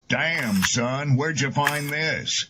Damn, son, where'd you find this?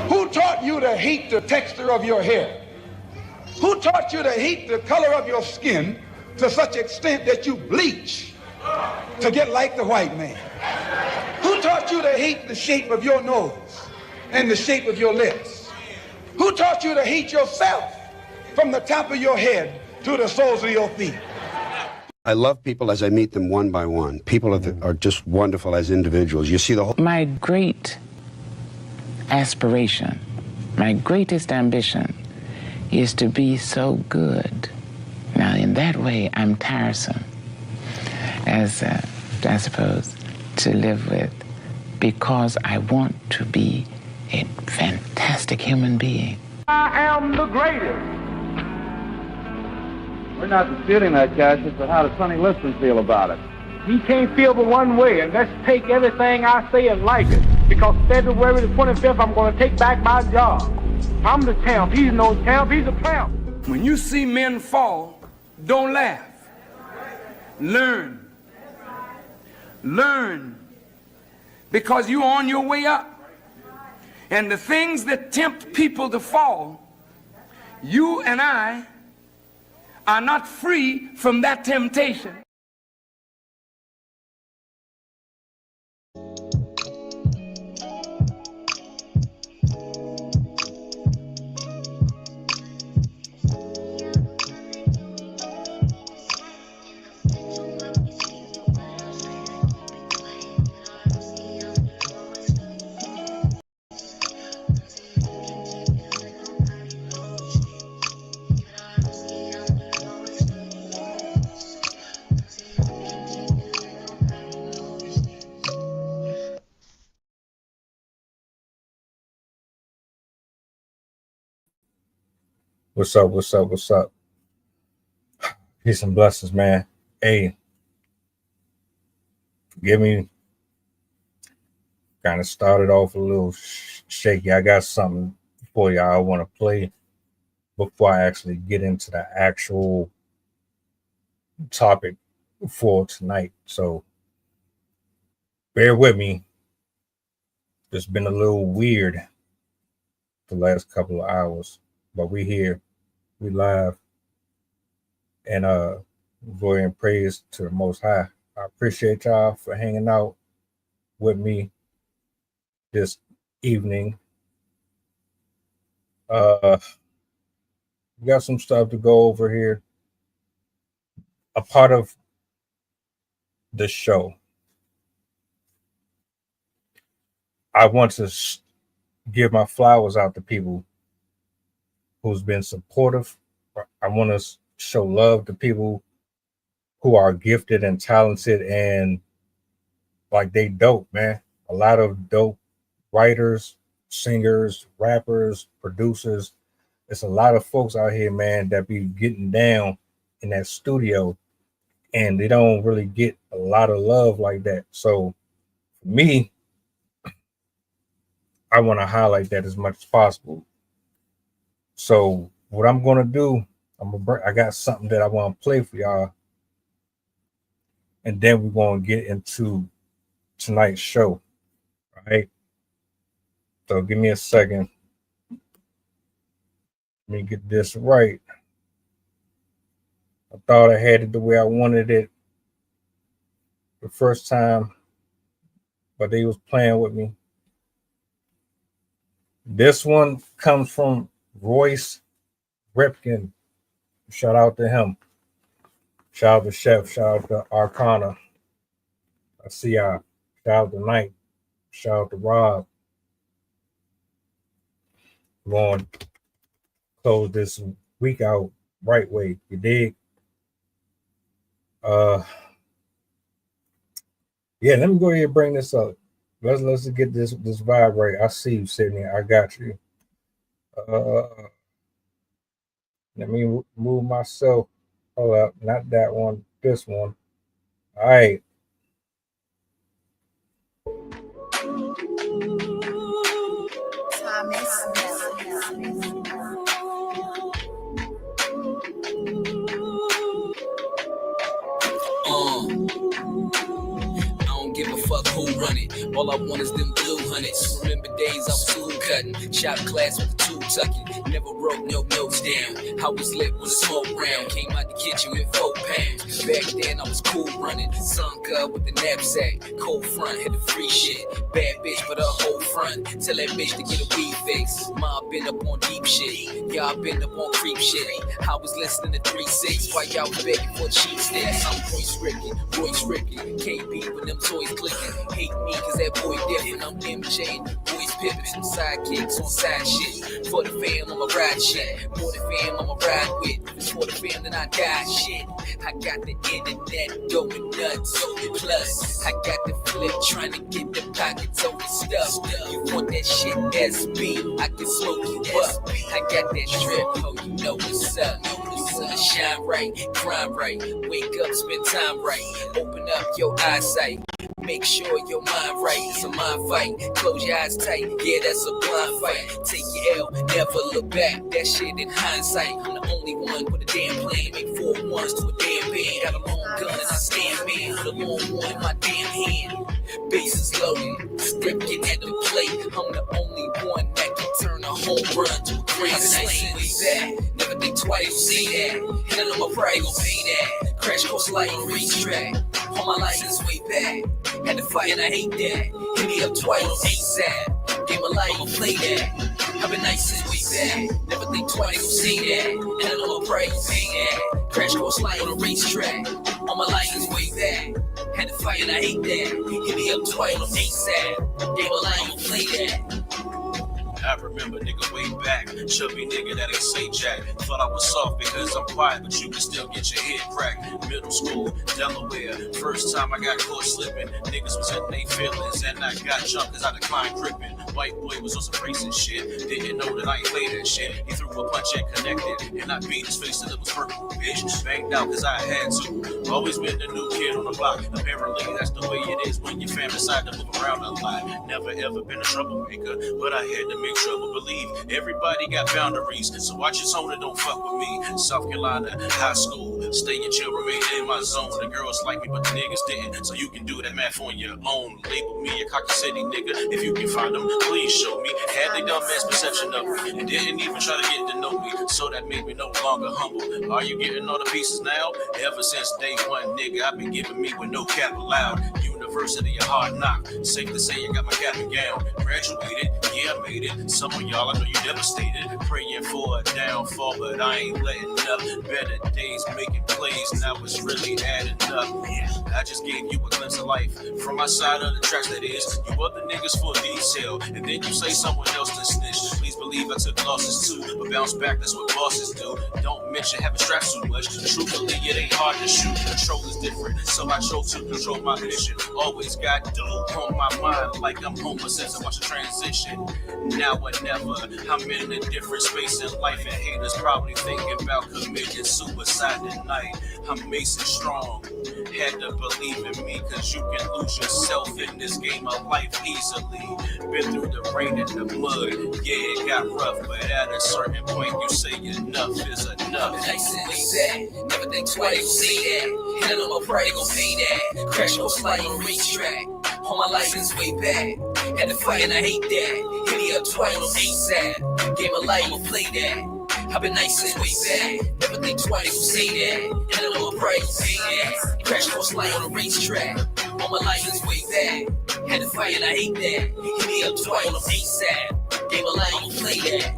Who taught you to hate the texture of your hair? Who taught you to hate the color of your skin to such extent that you bleach to get like the white man? Who taught you to hate the shape of your nose and the shape of your lips? Who taught you to hate yourself from the top of your head to the soles of your feet? I love people as I meet them one by one. People are just wonderful as individuals. You see the whole... My great aspiration, my greatest ambition is to be so good. Now, in that way, I'm tiresome, as I suppose, to live with, because I want to be a fantastic human being. I am the greatest. We're not disputing that, Cassius, but how does Sonny Liston feel about it? He can't feel but one way, and let's take everything I say and like it. Because February the 25th, I'm going to take back my job. I'm the champ. He's no champ. He's a tramp. When you see men fall, don't laugh. Learn. Learn. Because you're on your way up. And the things that tempt people to fall, you and I are not free from that temptation. What's up? What's up? What's up? Peace and blessings, man. Hey, forgive me. Kind of started off a little shaky. I got something for y'all I want to play before I actually get into the actual topic for tonight. So bear with me. It's been a little weird the last couple of hours, but we here. We live, and glory and praise to the Most High. I appreciate y'all for hanging out with me this evening. We got some stuff to go over here. A part of the show, I want to give my flowers out to people who's been supportive. I want to show love to people who are gifted and talented and like they dope, man. A lot of dope writers, singers, rappers, producers. There's a lot of folks out here, man, that be getting down in that studio and they don't really get a lot of love like that. So for me, I want to highlight that as much as possible. So what I'm gonna do, I got something that I want to play for y'all, and then we're gonna get into tonight's show. All right. So give me a second. Let me get this right. I thought I had it the way I wanted it the first time, but they was playing with me. This one comes from Royce Ripken. Shout out to him. Shout out to Chef. Shout out to Arcana. I see y'all. Shout out to Knight. Shout out to Rob. We're going to close this week out right way. You dig? Yeah, let me go ahead and bring this up. Let's get this vibe right. I see you, Sydney. I got you. Let me move myself. Hold up, not that one. This one. All right. Give a fuck who run it. All I want is them blue hundreds. Remember days I was school cutting, shop class with the tool tucking. Never wrote no notes down. I was lit with a smoke round. Came out the kitchen with 4 pounds. Back then I was cool running. Sunk up with the knapsack. Cold front, hit the free shit. Bad bitch for the whole front. Tell that bitch to get a weed fix. Mom been up on deep shit. Y'all been up on creep shit. I was listening to 3-6 while y'all begging for cheap sticks. I'm Royce Ripken. Can't be with them toys clicking. Hate me cause that boy different. I'm MJ and boys pippin'. Some sidekicks on side shit. For the fam, I'ma ride shit. For the fam, I'ma ride with. If it's for the fam, then I die shit. I got the internet going nuts. Plus, I got the flip trying to get the pockets over stuff. You want that shit SB? I can smoke you up. I got that drip, oh, you know what's up. You wanna shine right, grind right. Wake up, spend time right. Open up your eyesight. Make sure your mind right. It's a mind fight. Close your eyes tight. Yeah, that's a blind fight. Take your L, never look back. That shit in hindsight. I'm the only one with a damn plan. Make 4 ones to a damn band. Got a long gun and I stand man. With a long one in my damn hand. Bases loaded. Scripting at the plate. I'm the only one that can turn a home run to a grand slam. That. Never think twice, say that. And I know my pride gon' pay that. Crash course like racetrack. On my license way back. Had to fight and I hate that. Hit me up twice, ASAP. Game of life, I'ma play that. I've been nice since way back. Never think twice, gon' say that. And I know my pride gon' pay that. Crash course like on a racetrack. On my license way back. Had to fight and I hate that. Hit me up twice, ASAP. Game of life, I'ma play that. I remember nigga way back, chubby nigga that ain't say jack. Thought I was soft because I'm quiet, but you can still get your head cracked. Middle school, Delaware, first time I got caught slipping. Niggas was in their feelings and I got jumped cause I declined gripping. White boy was on some racist shit, didn't know that I ain't play that shit. He threw a punch and connected, and I beat his face till it was purple, bitch. Banged out cause I had to. Always been the new kid on the block. Apparently that's the way it is when your fam decide to move around a lot. Never ever been a troublemaker, but I had to make trouble. Believe everybody got boundaries, so watch your tone and don't fuck with me. South Carolina, high school, stay and chill, remain in my zone. The girls like me, but the niggas didn't, so you can do that math on your own. Label me a cocky city nigga, if you can find them, please show me. Had they dumb ass perception of me, and didn't even try to get to know me, so that made me no longer humble. Are you getting all the pieces now? Ever since day one, nigga, I've been giving me with no cap allowed. University of hard knock, safe to say I got my cap and gown. Graduated, yeah, I made it. Some of y'all I know you devastated, praying for a downfall, but I ain't letting up. Better days making plays, now it's really adding up. I just gave you a glimpse of life from my side of the tracks, that is. You other niggas for detail, and then you say someone else to snitch. Please believe I took losses too, but bounce back, that's what bosses do. Don't mention having straps too much. Truthfully, it ain't hard to shoot. Control is different, so I chose to control my mission. Always got dope on my mind, like I'm home since I watched the transition. Now or never, I'm in a different space in life, and haters probably thinking about committing suicide tonight. I'm Mason Strong, had to believe in me, cause you can lose yourself in this game of life easily. Been through the rain and the mud, yeah, it got rough, but at a certain point you say enough is enough. Never think twice, say that. And I know my pride gon' pay that. Crash course like on racetrack. On my license way back. Had to fight and I hate that. Hit me up twice, ASAP. Game of life, I'ma play that. I've been nice since way back. Never think twice, who say that. And I know my price, pay that. Crash course light on a racetrack. All my life is way back. Had to fight and I hate that. Hit me up twice on a ASAP. Game of life, I'ma play that.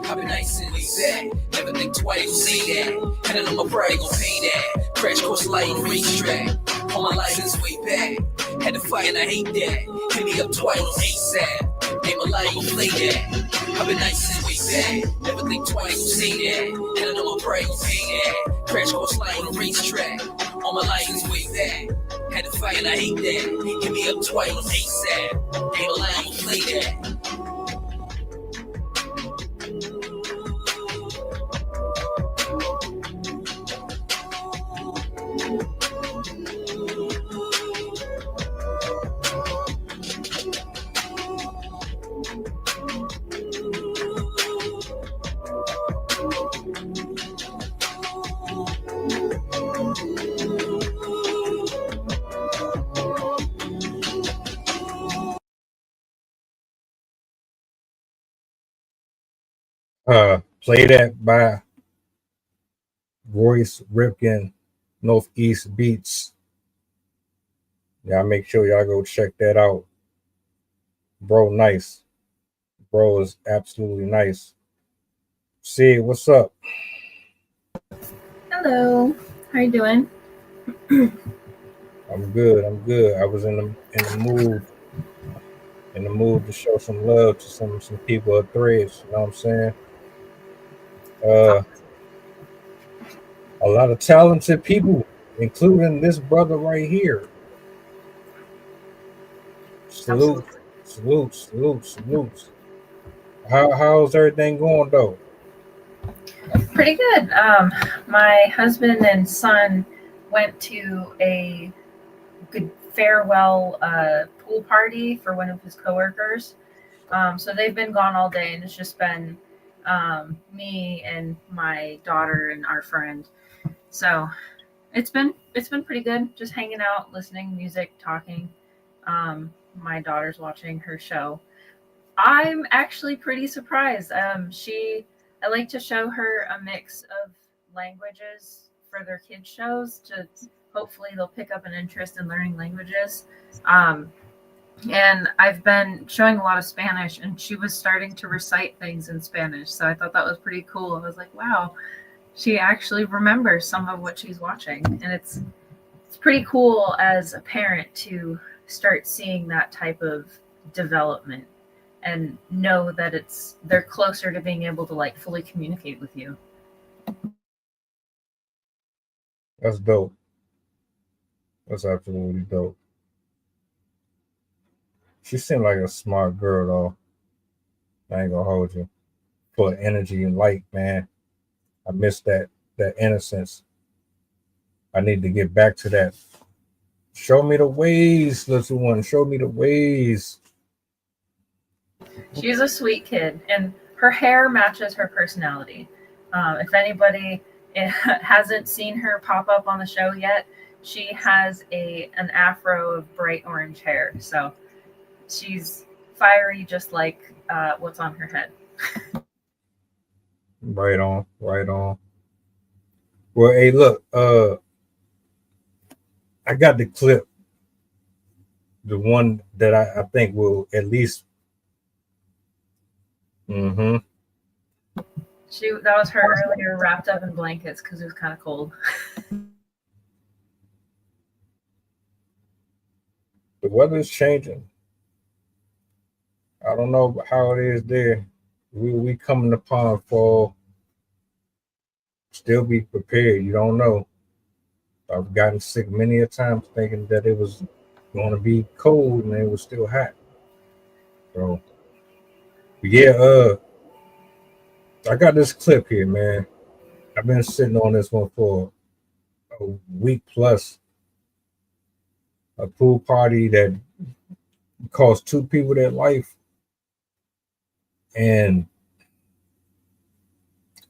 I've been nice since way back. Never think twice, who say that. And I know my pride gon' pay that. Crash course light on a racetrack. All my life is way back. Had to fight and I hate that. Hit me up twice on ASAP. Game of life, I'ma play that. I've been nice since way back. Never think twice, who say that. And I know my pride gon' pay that. Crash course light on a racetrack. All my life is way back. Had to fight and I hate that. Hit me up twice on ASAP. Game of life, I'ma play that. Play that by Royce Ripken, Northeast Beats. Y'all make sure y'all go check that out. Bro, nice. Bro is absolutely nice. Sid, what's up? Hello. How you doing? I'm good. I was in the mood to show some love to some people at Threads. You know what I'm saying? A lot of talented people, including this brother right here. Salute. How's everything going though? Pretty good. My husband and son went to a good farewell pool party for one of his coworkers. So they've been gone all day, and it's just been me and my daughter and our friend. So it's been pretty good. Just hanging out, listening to music, talking. My daughter's watching her show. I'm actually pretty surprised. I like to show her a mix of languages for their kids shows to hopefully they'll pick up an interest in learning languages. And I've been showing a lot of Spanish, and she was starting to recite things in Spanish. So I thought that was pretty cool. I was like, wow, she actually remembers some of what she's watching. And it's pretty cool as a parent to start seeing that type of development and know that they're closer to being able to like fully communicate with you. That's dope. That's absolutely dope. She seemed like a smart girl, though. I ain't gonna hold you. Full of energy and light, man. I miss that innocence. I need to get back to that. Show me the ways, little one. Show me the ways. She's a sweet kid, and her hair matches her personality. If anybody hasn't seen her pop up on the show yet, she has an afro of bright orange hair. So she's fiery, just like what's on her head. Right on. Well, hey, look, I got the clip, the one that I think will at least. That was her earlier, wrapped up in blankets because it was kind of cold. The weather's changing. I don't know how it is there. We coming upon fall. Still be prepared. You don't know. I've gotten sick many a times thinking that it was going to be cold and it was still hot. So, yeah, I got this clip here, man. I've been sitting on this one for a week plus. A pool party that cost two people their life. And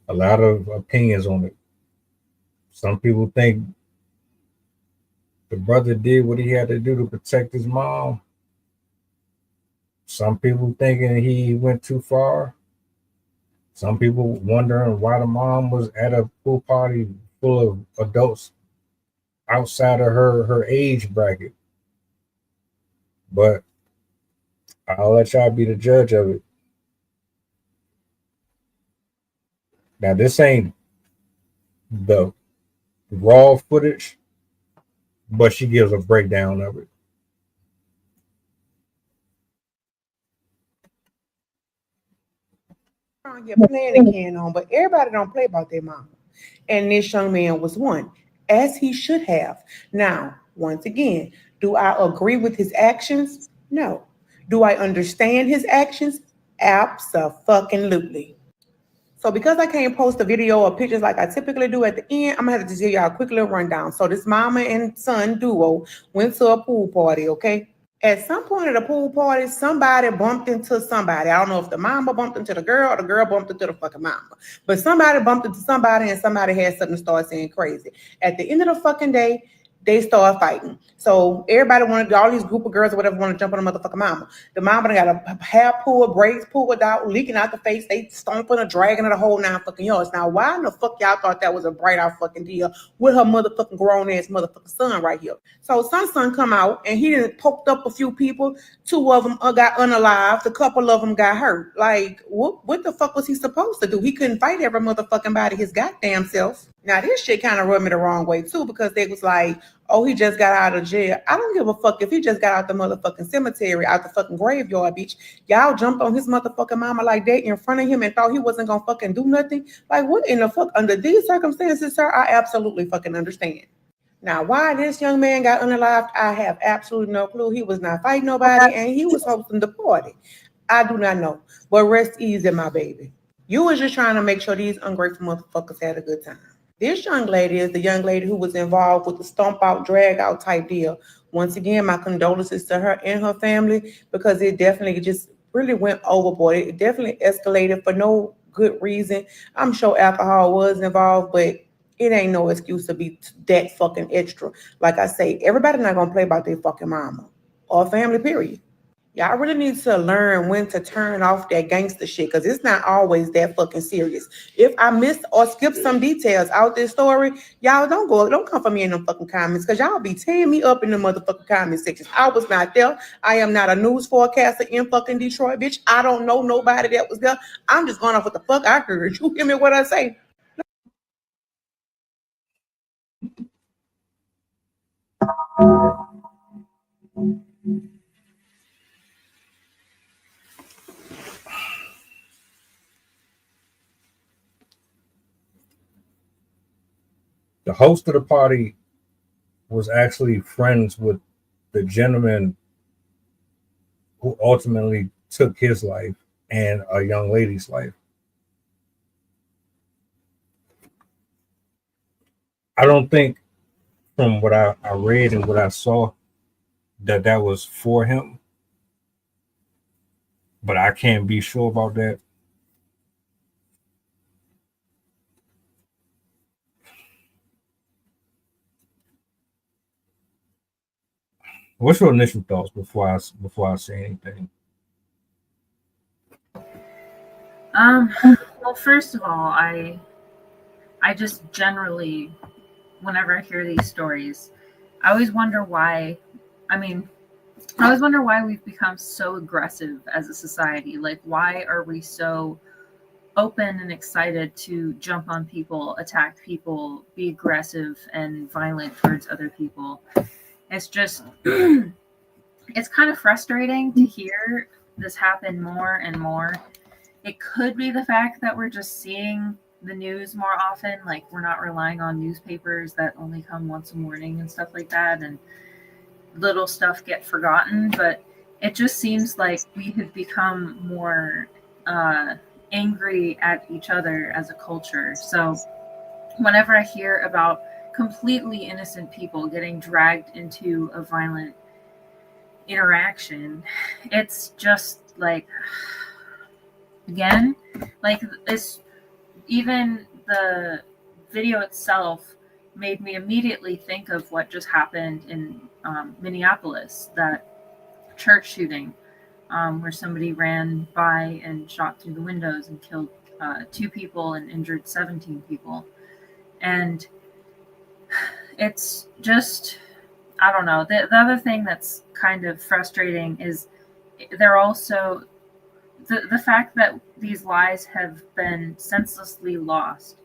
a lot of opinions on it. Some people think the brother did what he had to do to protect his mom. Some people thinking he went too far. Some people wondering why the mom was at a pool party full of adults outside of her age bracket. But I'll let y'all be the judge of it. Now, this ain't the raw footage, but she gives a breakdown of it. Get playing the can on, but everybody don't play about their mama. And this young man was one, as he should have. Now, once again, do I agree with his actions? No. Do I understand his actions? Absolutely. So because I can't post a video or pictures like I typically do at the end, I'm gonna have to just give y'all a quick little rundown. So this mama and son duo went to a pool party, okay? At some point at a pool party, somebody bumped into somebody. I don't know if the mama bumped into the girl or the girl bumped into the fucking mama. But somebody bumped into somebody and somebody had something to start saying crazy. At the end of the fucking day, they start fighting. So everybody wanted, all these group of girls or whatever want to jump on the motherfucking mama. The mama got a hair pulled, braids pulled out, leaking out the face. They stomping her, dragging her the whole 9 fucking yards. Now, why in the fuck y'all thought that was a bright out fucking deal with her motherfucking grown ass motherfucking son right here? So son come out and he done poked up a few people. 2 of them got unalived. A couple of them got hurt. Like, what the fuck was he supposed to do? He couldn't fight every motherfucking body his goddamn self. Now, this shit kind of rubbed me the wrong way, too, because they was like, oh, he just got out of jail. I don't give a fuck if he just got out the motherfucking cemetery, out the fucking graveyard, bitch. Y'all jumped on his motherfucking mama like that in front of him and thought he wasn't gonna fucking do nothing. Like, what in the fuck? Under these circumstances, sir, I absolutely fucking understand. Now, why this young man got unalived, I have absolutely no clue. He was not fighting nobody, and he was hosting the party. I do not know. But rest easy, my baby. You was just trying to make sure these ungrateful motherfuckers had a good time. This young lady is the young lady who was involved with the stomp out, drag out type deal. Once again, my condolences to her and her family, because it definitely just really went overboard. It definitely escalated for no good reason. I'm sure alcohol was involved, but it ain't no excuse to be that fucking extra. Like I say, everybody not gonna play about their fucking mama or family, period. Y'all really need to learn when to turn off that gangster shit, because it's not always that fucking serious. If I missed or skipped some details out this story, y'all don't come for me in them fucking comments, because y'all be tearing me up in the motherfucking comment sections. I was not there. I am not a news forecaster in fucking Detroit, bitch. I don't know nobody that was there. I'm just going off what the fuck I heard. You hear me what I say? The host of the party was actually friends with the gentleman who ultimately took his life and a young lady's life. I don't think, from what I read and what I saw, that was for him, but I can't be sure about that. What's your initial thoughts before I say anything? Well, first of all, I just generally, whenever I hear these stories, I always wonder why. I always wonder why we've become so aggressive as a society. Like, why are we so open and excited to jump on people, attack people, be aggressive and violent towards other people? It's just, it's kind of frustrating to hear this happen more and more. It could be the fact that we're just seeing the news more often. Like, we're not relying on newspapers that only come once a morning and stuff like that, and little stuff get forgotten. But it just seems like we have become more angry at each other as a culture. So whenever I hear about completely innocent people getting dragged into a violent interaction, it's just like, again, like, this, even the video itself made me immediately think of what just happened in Minneapolis, that church shooting, where somebody ran by and shot through the windows and killed 2 people and injured 17 people. And it's just, I don't know. The other thing that's kind of frustrating is they're also the fact that these lies have been senselessly lost.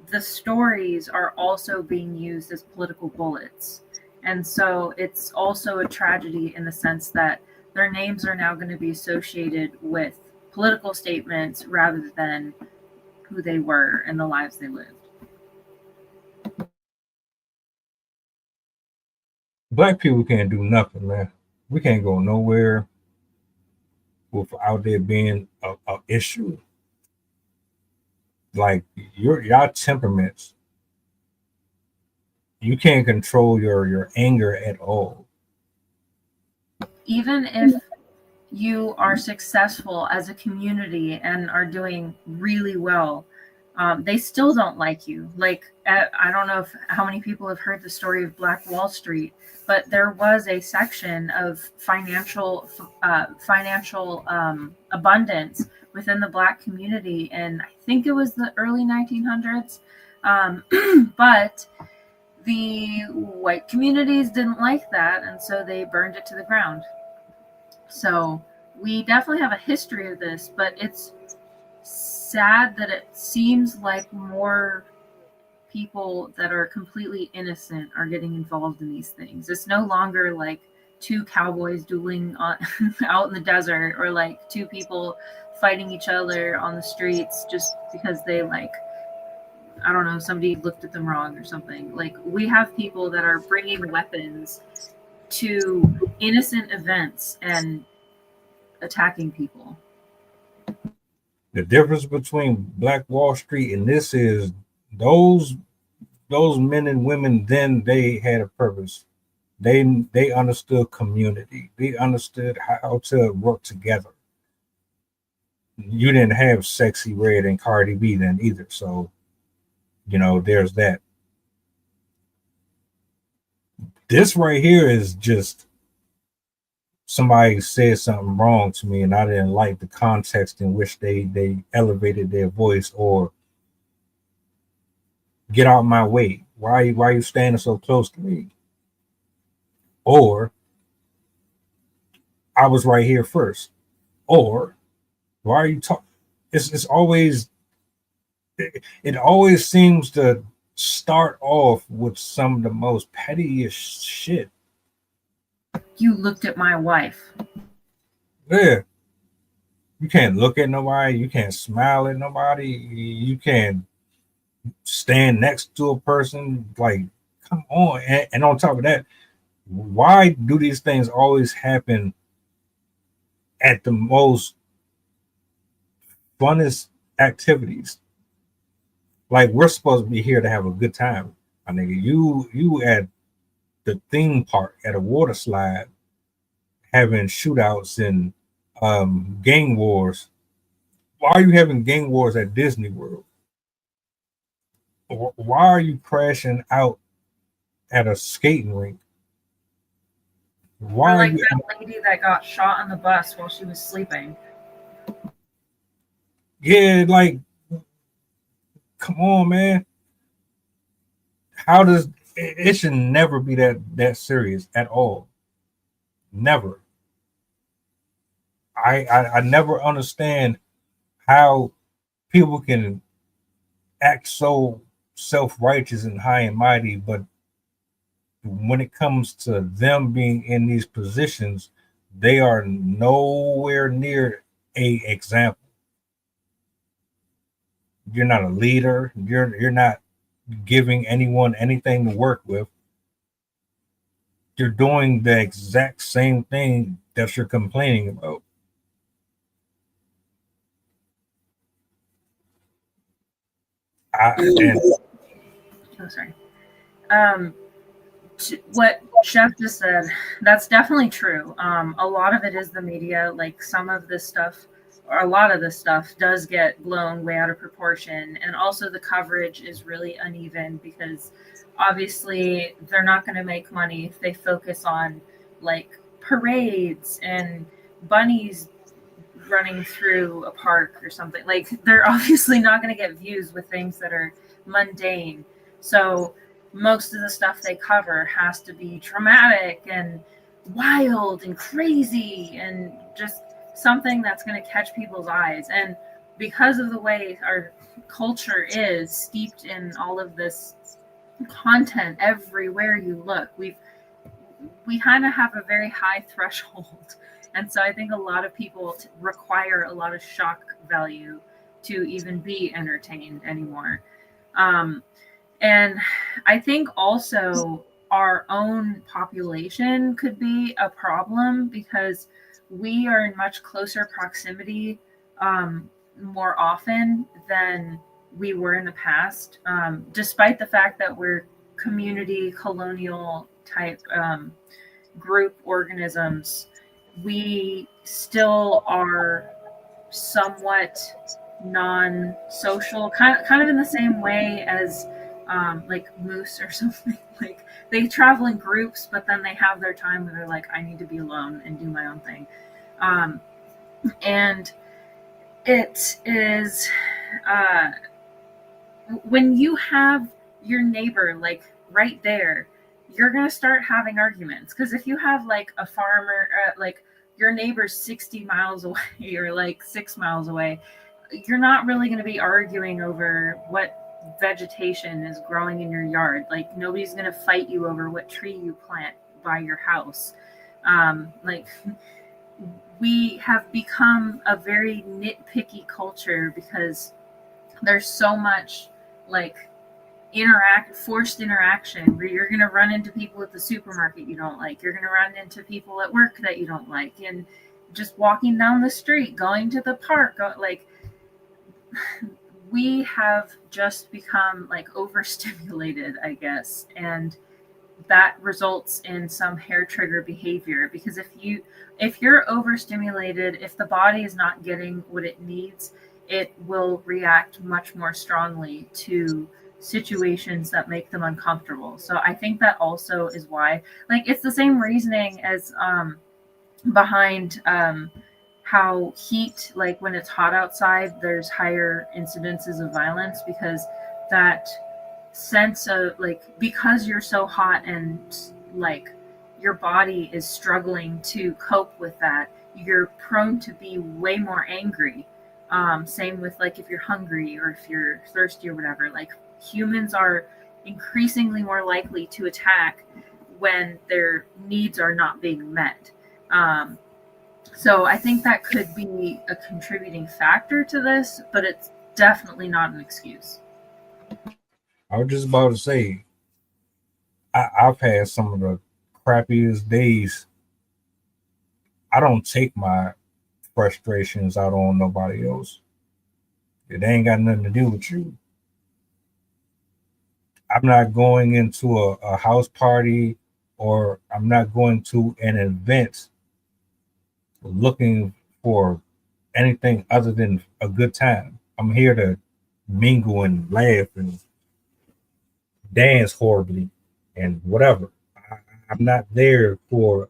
The stories are also being used as political bullets. And so it's also a tragedy in the sense that their names are now going to be associated with political statements rather than who they were and the lives they lived. Black people can't do nothing, man. We can't go nowhere without there being a issue. Like y'all temperaments, you can't control your anger at all. Even if you are successful as a community and are doing really well, they still don't like you. Like, I don't know how many people have heard the story of Black Wall Street, but there was a section of financial abundance within the Black community, and I think it was the early 1900s. But the white communities didn't like that, and so they burned it to the ground. So we definitely have a history of this, but it's sad that it seems like more people that are completely innocent are getting involved in these things. It's no longer like 2 cowboys dueling out in the desert, or like 2 people fighting each other on the streets just because they, like, I don't know, somebody looked at them wrong or something. Like, we have people that are bringing weapons to innocent events and attacking people. The difference between Black Wall Street and this is those men and women then, they had a purpose. They understood community. They understood how to work together. You didn't have Sexy Red and Cardi B then either. So, there's that. This right here is just somebody said something wrong to me and I didn't like the context in which they elevated their voice, or get out of my way. Why are you standing so close to me? Or I was right here first. Or why are you talking? It's always, it always seems to start off with some of the most pettiest shit. You looked at my wife. Yeah. You can't look at nobody. You can't smile at nobody. You can't stand next to a person. Like, come on. And on top of that, why do these things always happen at the most funnest activities? Like, we're supposed to be here to have a good time. I nigga, you at the theme park at a water slide having shootouts and gang wars. Why are you having gang wars at Disney World? Why are you crashing out at a skating rink? Why or like are you that lady that got shot on the bus while she was sleeping? Yeah, like, come on, man. How does it should never be that serious at all? Never. I never understand how people can act so self-righteous and high and mighty, but when it comes to them being in these positions, they are nowhere near a example. You're not a leader. You're not giving anyone anything to work with. You're doing the exact same thing that you're complaining about. Sorry. What Chef just said, that's definitely true. A lot of it is the media. Like, some of this stuff, or a lot of this stuff, does get blown way out of proportion, and also the coverage is really uneven because obviously they're not going to make money if they focus on like parades and bunnies running through a park or something. Like, they're obviously not going to get views with things that are mundane. So most of the stuff they cover has to be dramatic and wild and crazy and just something that's going to catch people's eyes. And because of the way our culture is steeped in all of this content everywhere you look, we kind of have a very high threshold. And so I think a lot of people require a lot of shock value to even be entertained anymore. And I think also our own population could be a problem because we are in much closer proximity more often than we were in the past, despite the fact that we're community colonial type group organisms. We still are somewhat non-social, kind of in the same way as like moose or something. Like, they travel in groups, but then they have their time where they're like, I need to be alone and do my own thing. And it is when you have your neighbor like right there, you're gonna start having arguments. Because if you have like a farmer, like your neighbor's 60 miles away or like 6 miles away, you're not really going to be arguing over what vegetation is growing in your yard. Like, nobody's going to fight you over what tree you plant by your house. Like, we have become a very nitpicky culture because there's so much like forced interaction where you're going to run into people at the supermarket you don't like. You're going to run into people at work that you don't like. And just walking down the street, going to the park, like, we have just become like overstimulated, I guess. And that results in some hair trigger behavior, because if you're overstimulated, if the body is not getting what it needs, it will react much more strongly to situations that make them uncomfortable. So I think that also is why, like, it's the same reasoning as behind how heat, like when it's hot outside, there's higher incidences of violence, because that sense of like, because you're so hot and like your body is struggling to cope with that, you're prone to be way more angry. Same with like if you're hungry or if you're thirsty or whatever. Like, humans are increasingly more likely to attack when their needs are not being met. So I think that could be a contributing factor to this, but it's definitely not an excuse. I was just about to say, I've had some of the crappiest days. I don't take my frustrations out on nobody else. It ain't got nothing to do with you. I'm not going into a house party, or I'm not going to an event looking for anything other than a good time. I'm here to mingle and laugh and dance horribly and whatever. I'm not there for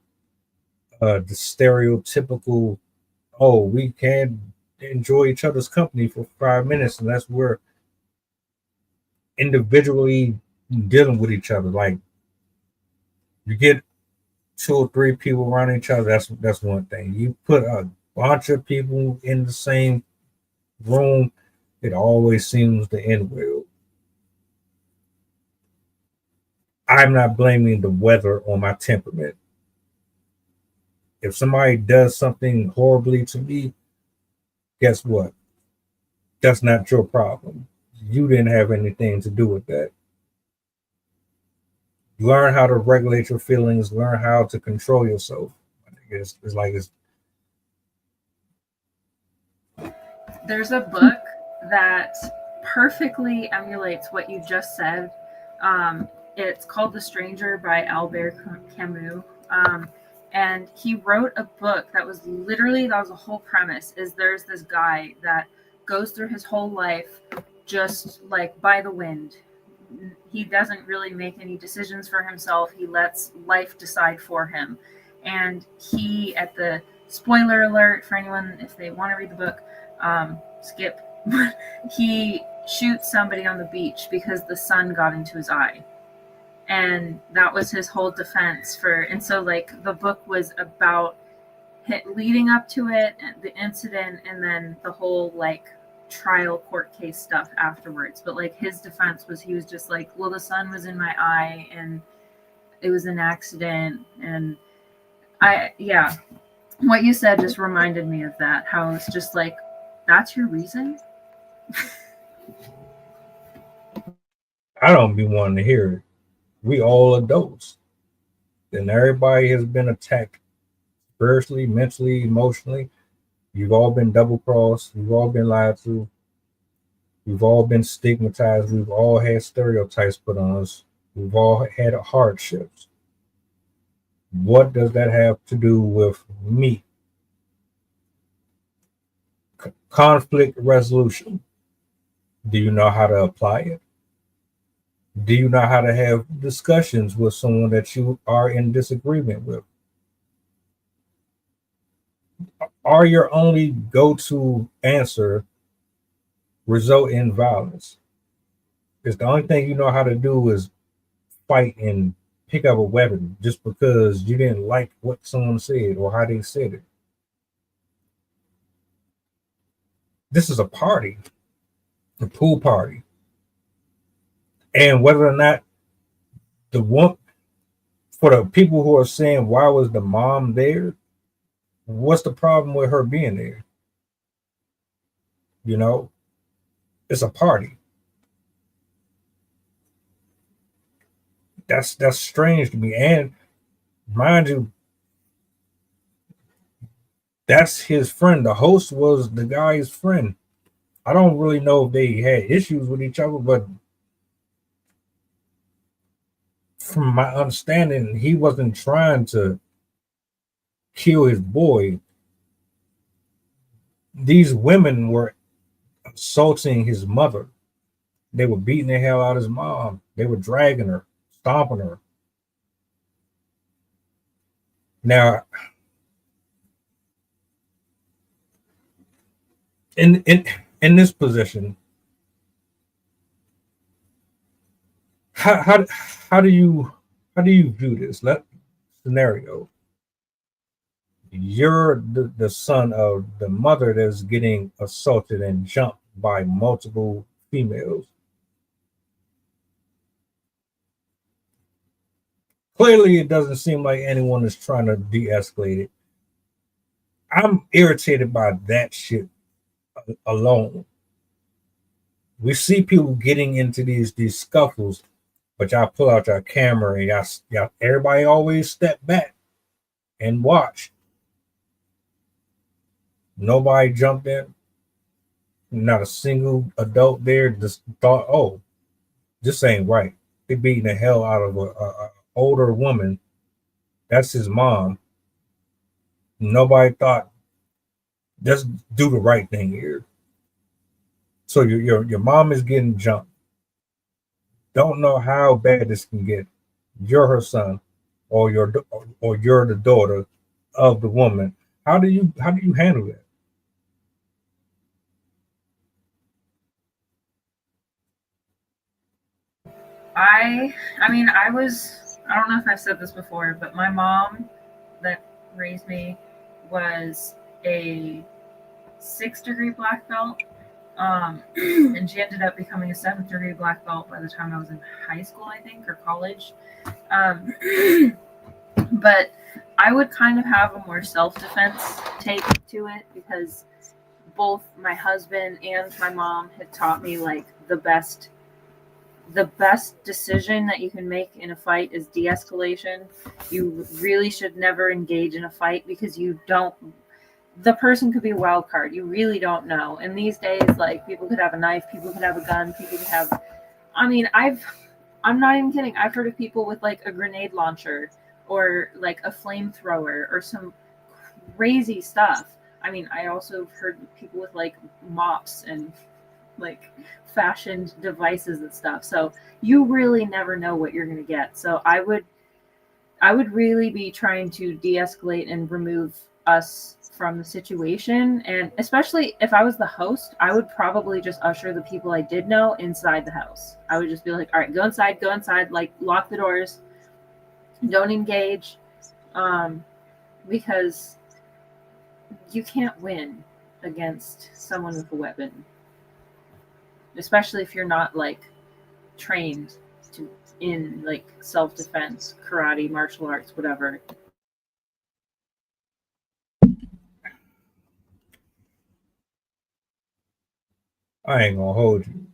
the stereotypical, oh, we can enjoy each other's company for 5 minutes, and that's where individually dealing with each other. Like, you get 2 or 3 people around each other, that's one thing. You put a bunch of people in the same room, it always seems to end well. I'm not blaming the weather on my temperament. If somebody does something horribly to me, guess what? That's not your problem. You didn't have anything to do with that. Learn how to regulate your feelings. Learn how to control yourself. There's a book that perfectly emulates what you just said. It's called The Stranger by Albert Camus. And he wrote a book that was the whole premise, is there's this guy that goes through his whole life just like by the wind. He doesn't really make any decisions for himself. He lets life decide for him. And he, at the spoiler alert for anyone if they want to read the book, skip. He shoots somebody on the beach because the sun got into his eye. And that was his whole defense for, and so like the book was about leading up to it, and the incident, and then the whole like trial court case stuff afterwards. But like his defense was, he was just like, well, the sun was in my eye and it was an accident. And yeah, what you said just reminded me of that, how it's just like, that's your reason. I don't be wanting to hear it. We all adults, and everybody has been attacked spiritually, mentally, emotionally. You've all been double crossed. You've all been lied to. We've all been stigmatized. We've all had stereotypes put on us. We've all had hardships. What does that have to do with me? Conflict resolution. Do you know how to apply it? Do you know how to have discussions with someone that you are in disagreement with? Are your only go-to answer result in violence? Is the only thing you know how to do is fight and pick up a weapon just because you didn't like what someone said or how they said it? This is a party, a pool party. And whether or not the one, for the people who are saying, why was the mom there? What's the problem with her being there? You know, it's a party. That's strange to me. And mind you, that's his friend. The host was the guy's friend. I don't really know if they had issues with each other, but from my understanding, he wasn't trying to kill his boy. These women were assaulting his mother. They were beating the hell out of his mom. They were dragging her, stomping her. Now, in this position, how do you view this scenario? You're the son of the mother that's getting assaulted and jumped by multiple females. Clearly, it doesn't seem like anyone is trying to de-escalate it. I'm irritated by that shit alone. We see people getting into these scuffles, but y'all pull out your camera and y'all everybody always step back and watch. Nobody jumped in. Not a single adult there just thought, oh, this ain't right. They beating the hell out of a older woman. That's his mom. Nobody thought, just do the right thing here. So your mom is getting jumped. Don't know how bad this can get. You're her son, or you're the daughter of the woman. How do you handle that? I mean, I don't know if I've said this before, but my mom that raised me was a 6th-degree black belt. And she ended up becoming a 7th-degree black belt by the time I was in high school, I think, or college. But I would kind of have a more self-defense take to it, because both my husband and my mom had taught me like the best decision that you can make in a fight is de-escalation. You really should never engage in a fight, because the person could be a wild card. You really don't know. And these days, like, people could have a knife, people could have a gun, people could have, I mean, I'm not even kidding. I've heard of people with like a grenade launcher or like a flamethrower or some crazy stuff. I mean, I also heard people with like mops and like fashioned devices and stuff. So you really never know what you're going to get. So I would really be trying to de-escalate and remove us from the situation. And especially if I was the host, I would probably just usher the people I did know inside the house. I would just be like, all right, go inside, like lock the doors, don't engage, because you can't win against someone with a weapon, especially if you're not like trained in like self-defense, karate, martial arts, whatever. I ain't gonna hold you.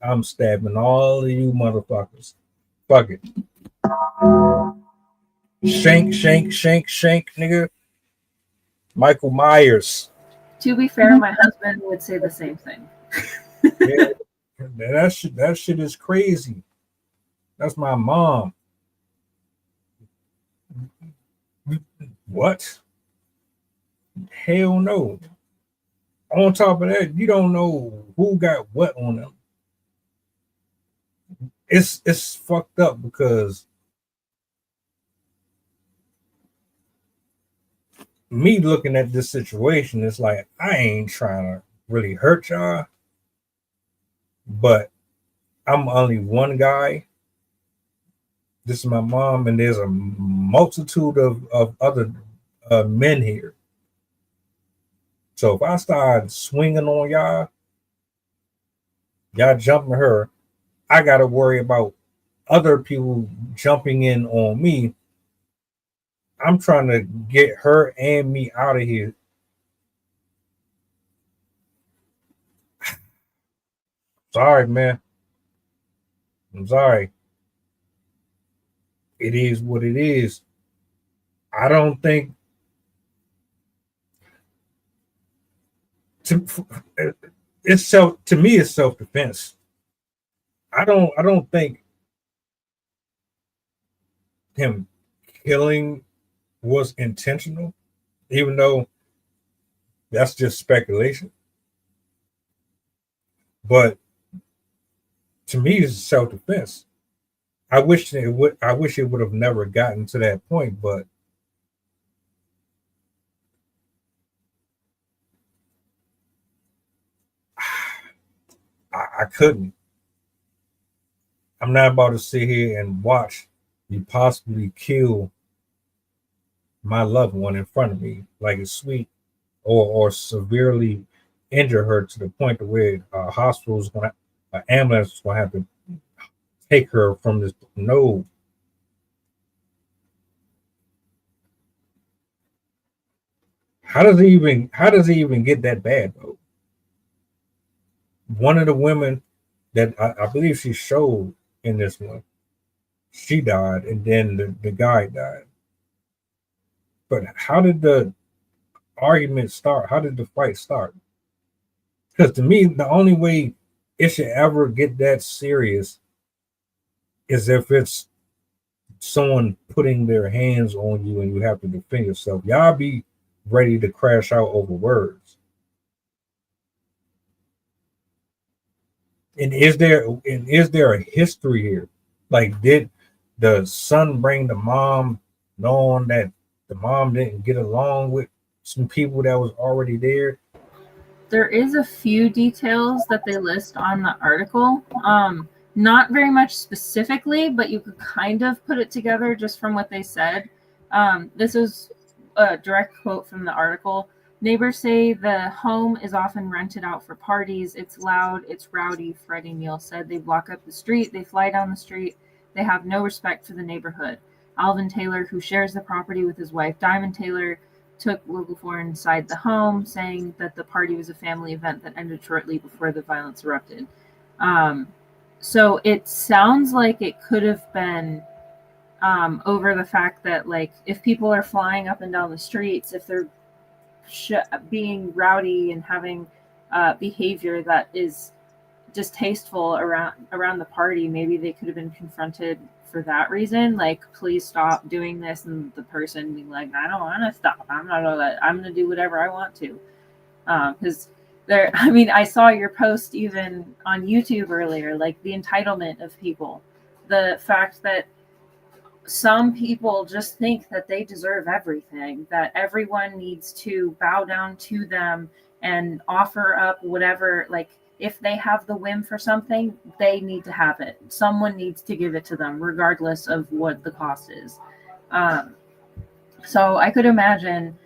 I'm stabbing all of you motherfuckers. Fuck it. Shank, nigga. Michael Myers. To be fair, my husband would say the same thing. Yeah, that shit is crazy. That's my mom. What? Hell no. On top of that, you don't know who got what on them. It's fucked up because me looking at this situation, it's like I ain't trying to really hurt y'all, but I'm only one guy. This is my mom, and there's a multitude of other men here. So if I start swinging on y'all jumping her, I got to worry about other people jumping in on me. I'm trying to get her and me out of here. Sorry, man. I'm sorry. It is what it is. I don't think to me it's self-defense. I don't think him killing was intentional, even though that's just speculation. But to me, it's self-defense. I wish it would have never gotten to that point, but I couldn't. I'm not about to sit here and watch you possibly kill my loved one in front of me like it's sweet, or severely injure her to the point to where an ambulance is gonna have to take her from this. No. How does it even get that bad though? One of the women that I believe she showed in this one, she died, and then the guy died. But how did the argument start? How did the fight start? Because to me, the only way it should ever get that serious is if it's someone putting their hands on you and you have to defend yourself. Y'all be ready to crash out over words. And is there a history here? Like, did the son bring the mom knowing that the mom didn't get along with some people that was already there? There is a few details that they list on the article. Not very much specifically, but you could kind of put it together just from what they said. This is a direct quote from the article. Neighbors say the home is often rented out for parties. It's loud, it's rowdy, Freddie Neal said. They block up the street, they fly down the street. They have no respect for the neighborhood. Alvin Taylor, who shares the property with his wife, Diamond Taylor, took Local 4 inside the home, saying that the party was a family event that ended shortly before the violence erupted. So it sounds like it could have been over the fact that, like, if people are flying up and down the streets, if they're being rowdy and having behavior that is distasteful around the party, maybe they could have been confronted for that reason, like, please stop doing this, and the person being like, I don't want to stop, I'm gonna do whatever I want to, because I saw your post even on YouTube earlier, like the entitlement of people, the fact that some people just think that they deserve everything, that everyone needs to bow down to them and offer up whatever, like if they have the whim for something, they need to have it. Someone needs to give it to them, regardless of what the cost is. So I could imagine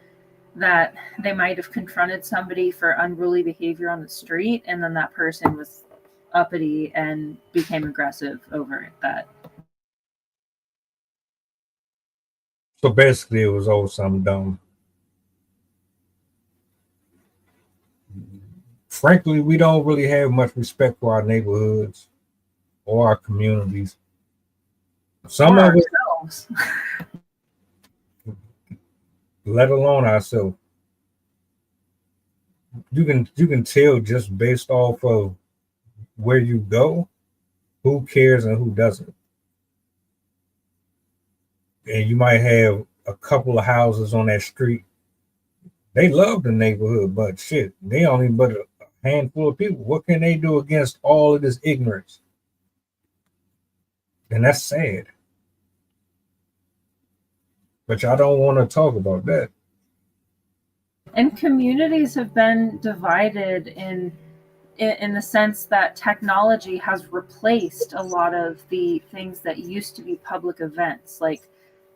that they might have confronted somebody for unruly behavior on the street, and then that person was uppity and became aggressive over that. So basically, it was over something dumb. Frankly, we don't really have much respect for our neighborhoods or our communities. Some of it, Ourselves. let alone ourselves. You can tell just based off of where you go, who cares and who doesn't. And you might have a couple of houses on that street. They love the neighborhood, but shit, they only but a handful of people. What can they do against all of this ignorance? And that's sad. But y'all don't want to talk about that. And communities have been divided in the sense that technology has replaced a lot of the things that used to be public events. Like,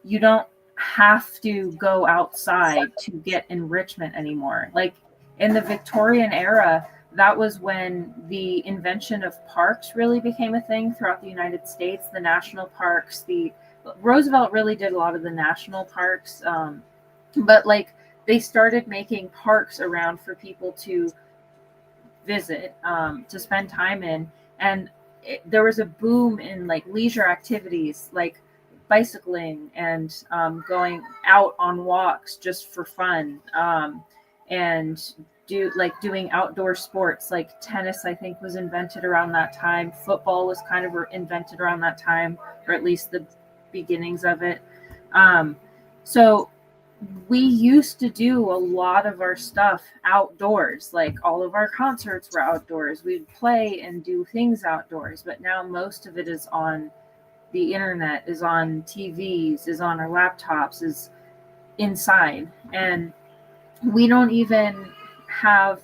you don't have to go outside to get enrichment anymore. Like in the Victorian era, that was when the invention of parks really became a thing throughout the United States. The national parks, Roosevelt really did a lot of the national parks, but like they started making parks around for people to visit, to spend time in, and there was a boom in like leisure activities, like bicycling and going out on walks just for fun, and doing outdoor sports. Like tennis, I think, was invented around that time. Football was kind of invented around that time, or at least the beginnings of it. So we used to do a lot of our stuff outdoors. Like all of our concerts were outdoors. We'd play and do things outdoors, but now most of it is on the internet, is on TVs, is on our laptops, is inside. And we don't even have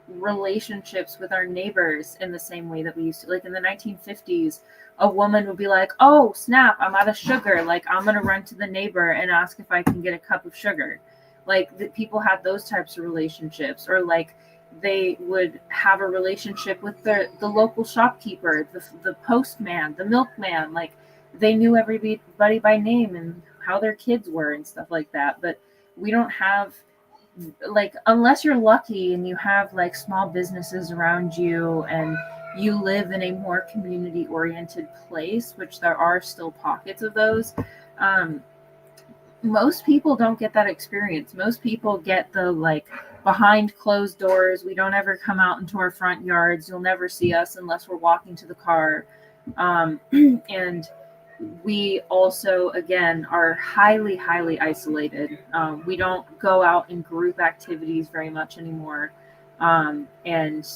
relationships with our neighbors in the same way that we used to. Like in the 1950s, a woman would be like, oh snap, I'm out of sugar, like I'm gonna run to the neighbor and ask if I can get a cup of sugar. Like people had those types of relationships. Or like they would have a relationship with the local shopkeeper, the postman, the milkman. Like they knew everybody by name and how their kids were and stuff like that. But we don't have, like, unless you're lucky and you have like small businesses around you and you live in a more community oriented place, which there are still pockets of those, most people don't get that experience. Most people get the like behind closed doors, we don't ever come out into our front yards, you'll never see us unless we're walking to the car. And we also, again, are highly, highly isolated. We don't go out in group activities very much anymore. And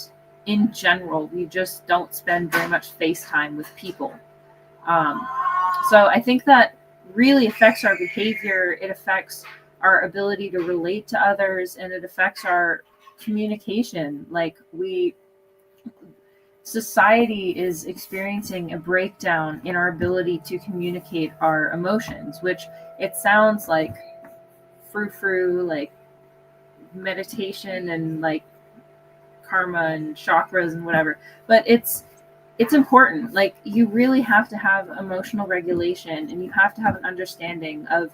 in general, we just don't spend very much face time with people. So I think that really affects our behavior. It affects our ability to relate to others, and it affects our communication. Like society is experiencing a breakdown in our ability to communicate our emotions, which it sounds like frou-frou, like meditation and like karma and chakras and whatever, but it's important. Like you really have to have emotional regulation, and you have to have an understanding of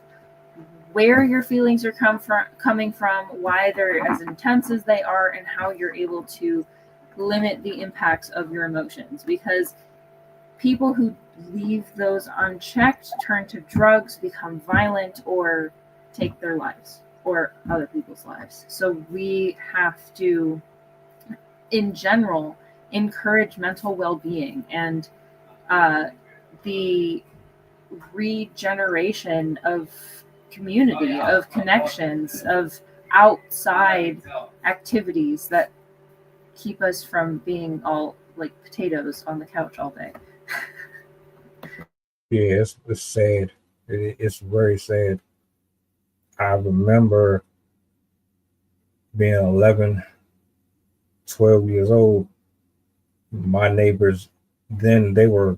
where your feelings are coming from, why they're as intense as they are, and how you're able to limit the impacts of your emotions. Because people who leave those unchecked turn to drugs, become violent, or take their lives or other people's lives. So we have to, in general, encourage mental well-being and the regeneration of community, of connections, of outside activities that keep us from being all like potatoes on the couch all day. Yeah, it's sad. It's very sad. I remember being 11, 12 years old. My neighbors, then they were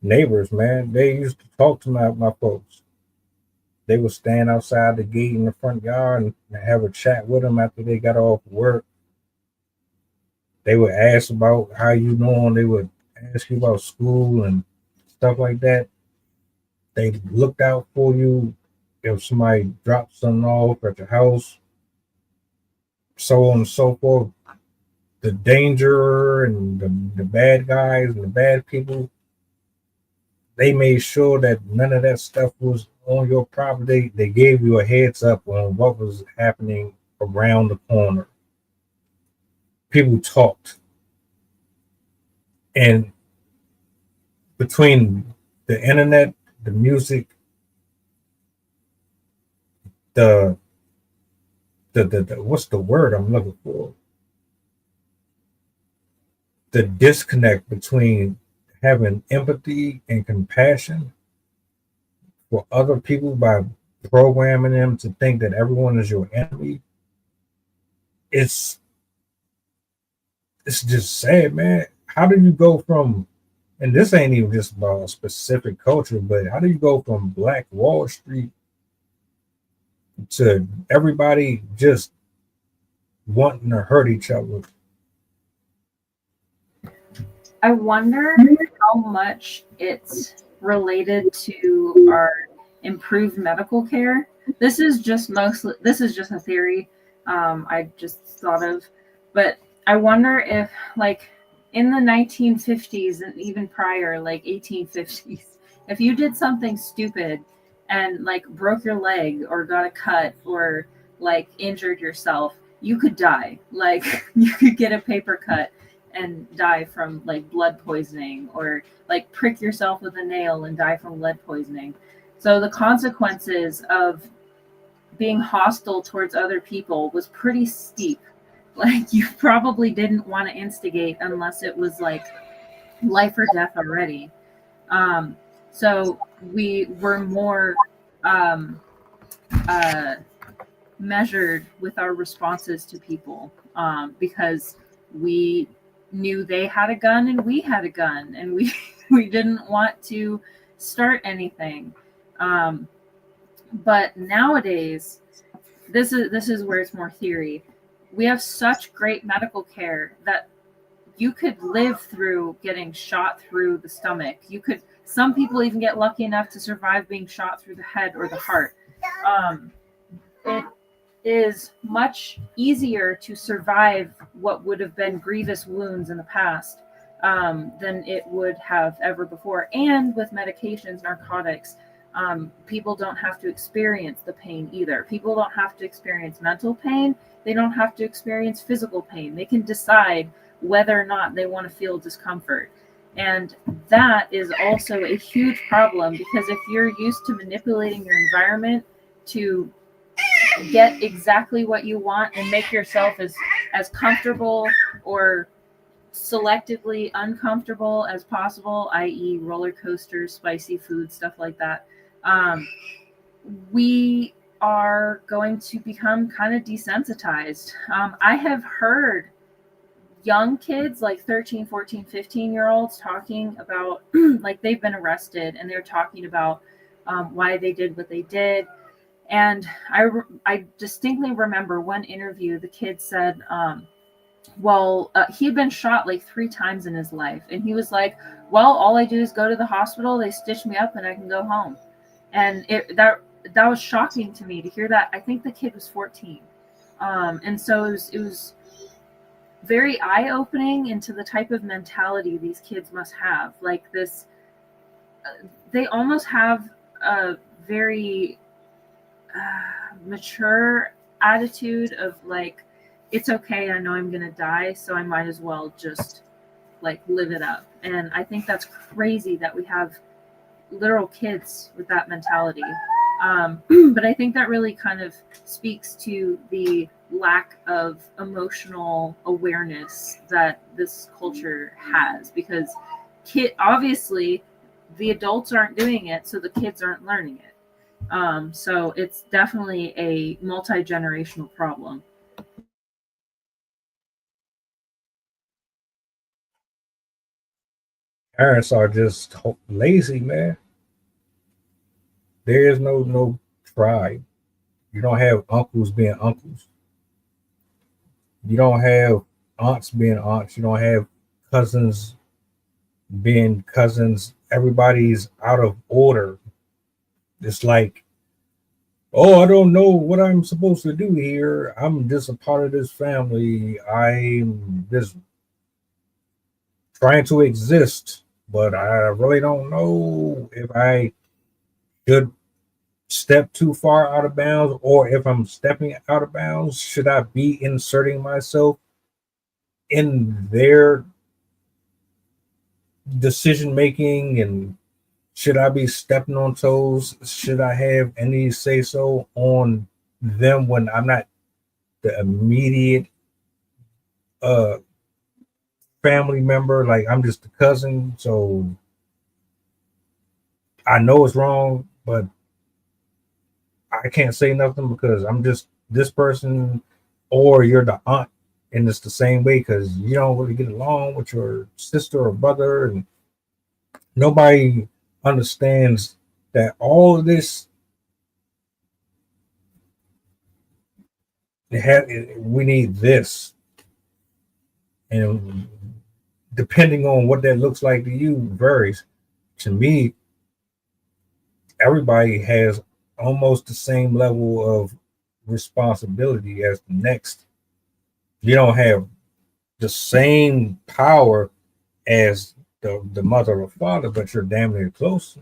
neighbors, man. They used to talk to my folks. They would stand outside the gate in the front yard and have a chat with them after they got off work. They would ask about how you doing. They would ask you about school and stuff like that. They looked out for you if somebody dropped something off at your house, so on and so forth. The danger and the bad guys and the bad people, they made sure that none of that stuff was on your property. They gave you a heads up on what was happening around the corner. People talked. And between the internet, the music, the what's the word I'm looking for? The disconnect between having empathy and compassion for other people by programming them to think that everyone is your enemy. It's just sad, man. How do you go from, and this ain't even just about a specific culture, but how do you go from Black Wall Street to everybody just wanting to hurt each other? I wonder how much it's related to our improved medical care. This is just a theory I just thought of, but I wonder if, like, in the 1950s and even prior, like 1850s, if you did something stupid and like broke your leg or got a cut or like injured yourself, you could die. Like you could get a paper cut and die from like blood poisoning, or like prick yourself with a nail and die from lead poisoning. So the consequences of being hostile towards other people was pretty steep. Like you probably didn't want to instigate unless it was like life or death already. So we were more measured with our responses to people, because we knew they had a gun and we had a gun, and we didn't want to start anything. But nowadays, this is where it's more theory. We have such great medical care that you could live through getting shot through the stomach. Some people even get lucky enough to survive being shot through the head or the heart. It is much easier to survive what would have been grievous wounds in the past than it would have ever before. And with medications, narcotics, people don't have to experience the pain either. People don't have to experience mental pain. They don't have to experience physical pain. They can decide whether or not they want to feel discomfort. And that is also a huge problem, because if you're used to manipulating your environment to get exactly what you want and make yourself as comfortable or selectively uncomfortable as possible, i.e. roller coasters, spicy food, stuff like that, we are going to become kind of desensitized. I have heard young kids, like 13, 14, 15-year-olds talking about like they've been arrested and they're talking about why they did what they did. And I distinctly remember one interview, the kid said, he had been shot like 3 times in his life. And he was like, well, all I do is go to the hospital, they stitch me up and I can go home. And that was shocking to me to hear that. I think the kid was 14. And so it was very eye-opening into the type of mentality these kids must have. Like this, they almost have a very mature attitude of like, it's okay, I know I'm gonna die, so I might as well just like live it up. And I think that's crazy that we have literal kids with that mentality. But I think that really kind of speaks to the lack of emotional awareness that this culture has, because obviously the adults aren't doing it, so the kids aren't learning it. So it's definitely a multi-generational problem. Parents are just lazy, man. There is no tribe. You don't have uncles being uncles. You don't have aunts being aunts. You don't have cousins being cousins. Everybody's out of order. It's like, oh, I don't know what I'm supposed to do here. I'm just a part of this family. I'm just trying to exist, but I really don't know if I should step too far out of bounds, or if I'm stepping out of bounds, should I be inserting myself in their decision making, and should I be stepping on toes? Should I have any say so on them when I'm not the immediate uh family member? Like, I'm just a cousin, so I know it's wrong, but I can't say nothing because I'm just this person, or you're the aunt, and it's the same way because you don't really get along with your sister or brother, and nobody understands that all of this we need this, and depending on what that looks like to you varies. To me, everybody has almost the same level of responsibility as the next. You don't have the same power as the mother or father, but you're damn near close.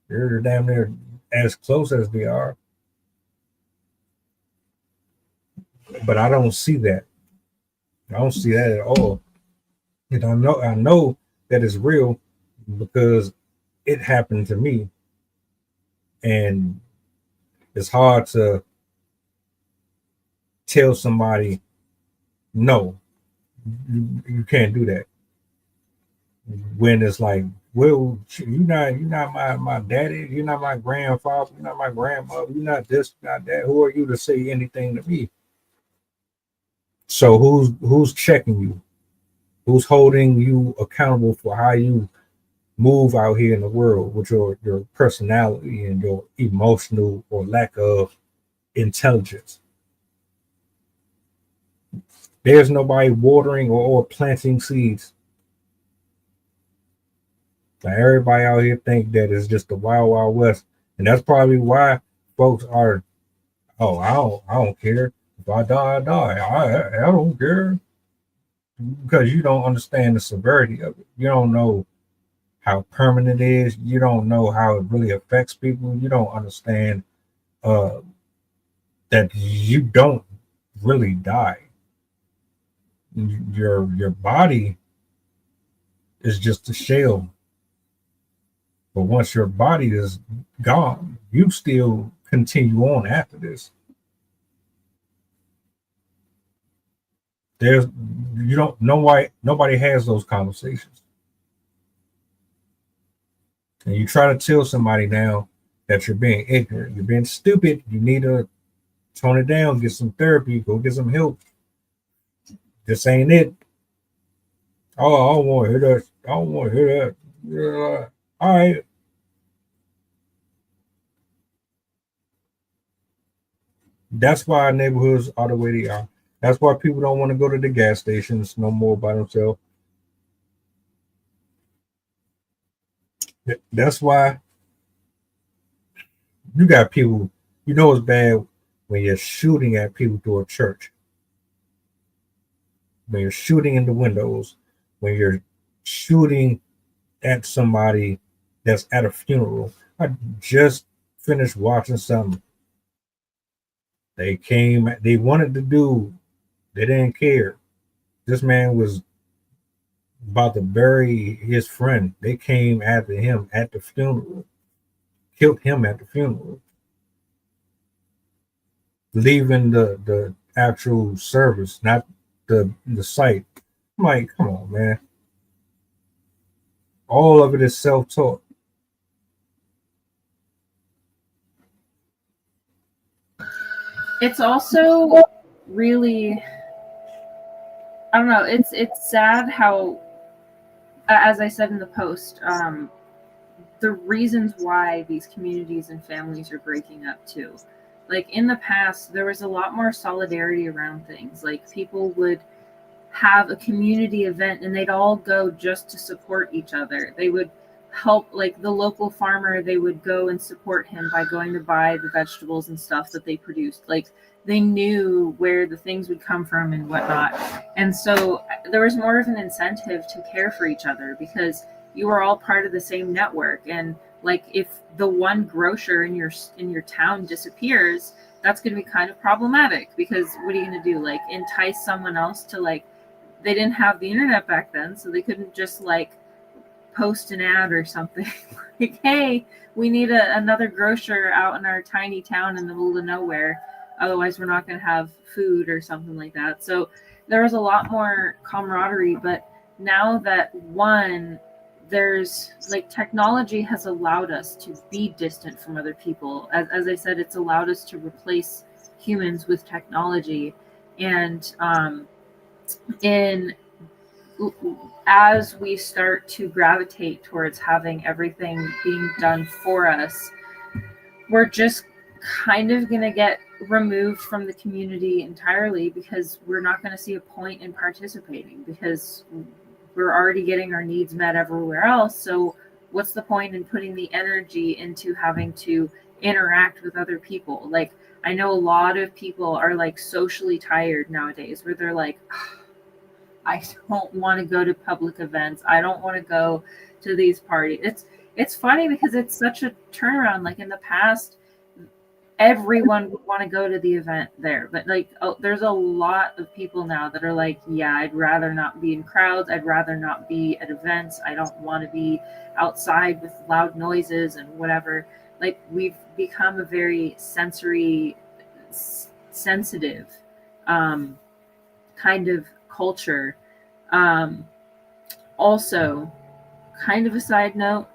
You're damn near as close as they are. But I don't see that. I don't see that at all. And I know that it's real because it happened to me. And it's hard to tell somebody, no, you can't do that. When it's like, well, you're not my daddy, you're not my grandfather, you're not my grandmother, you're not this, not that. Who are you to say anything to me? So who's checking you? Who's holding you accountable for how you move out here in the world with your personality and your emotional or lack of intelligence? There's nobody watering or planting seeds. Now, everybody out here think that it's just the wild, wild west, and that's probably why folks are, oh, I don't care if I die, I die. I don't care, because you don't understand the severity of it. You don't know how permanent it is. You don't know how it really affects people. You don't understand that you don't really die. Your body is just a shell. But once your body is gone, you still continue on after this. There's you don't know why nobody has those conversations. And you try to tell somebody now that you're being ignorant, you're being stupid, you need to tone it down, get some therapy, go get some help. This ain't it. Oh, I don't want to hear that. I don't want to hear that. All right. That's why our neighborhoods are the way they are. That's why people don't want to go to the gas stations no more by themselves. That's why you got people, you know it's bad when you're shooting at people through a church, when you're shooting in the windows, when you're shooting at somebody that's at a funeral. I just finished watching something. They wanted to do, they didn't care. This man was about to bury his friend. They came after him at the funeral, killed him at the funeral, leaving the actual service, not the site. I'm like, come on, man. All of it is self-taught. It's also really, I don't know, it's sad how, as I said in the post, the reasons why these communities and families are breaking up too. Like in the past, there was a lot more solidarity around things. Like people would have a community event and they'd all go just to support each other. They would help, like the local farmer, they would go and support him by going to buy the vegetables and stuff that they produced. Like they knew where the things would come from and whatnot. And so there was more of an incentive to care for each other because you were all part of the same network. And like if the one grocer in your town disappears, that's going to be kind of problematic because what are you going to do? Like entice someone else to, like, they didn't have the internet back then, so they couldn't just like post an ad or something like, hey, we need another grocer out in our tiny town in the middle of nowhere, otherwise we're not going to have food or something like that. So there was a lot more camaraderie. But now that there's like technology has allowed us to be distant from other people. As I said, it's allowed us to replace humans with technology. And as we start to gravitate towards having everything being done for us, we're just kind of going to get removed from the community entirely because we're not going to see a point in participating because we're already getting our needs met everywhere else. So what's the point in putting the energy into having to interact with other people? Like I know a lot of people are like socially tired nowadays where they're like, I don't want to go to public events. I don't want to go to these parties. It's funny because it's such a turnaround. Like in the past, everyone would want to go to the event there, but like there's a lot of people now that are like, yeah, I'd rather not be in crowds. I'd rather not be at events. I don't want to be outside with loud noises and whatever. Like we've become a very sensory sensitive kind of culture. Also, kind of a side note,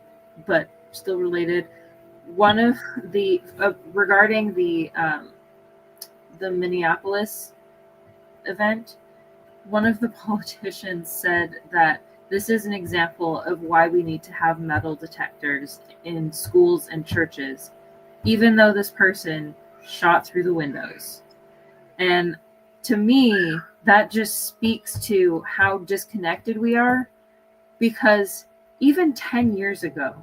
but still related, one of the regarding the Minneapolis event, one of the politicians said that this is an example of why we need to have metal detectors in schools and churches, even though this person shot through the windows. And to me, that just speaks to how disconnected we are, because even 10 years ago,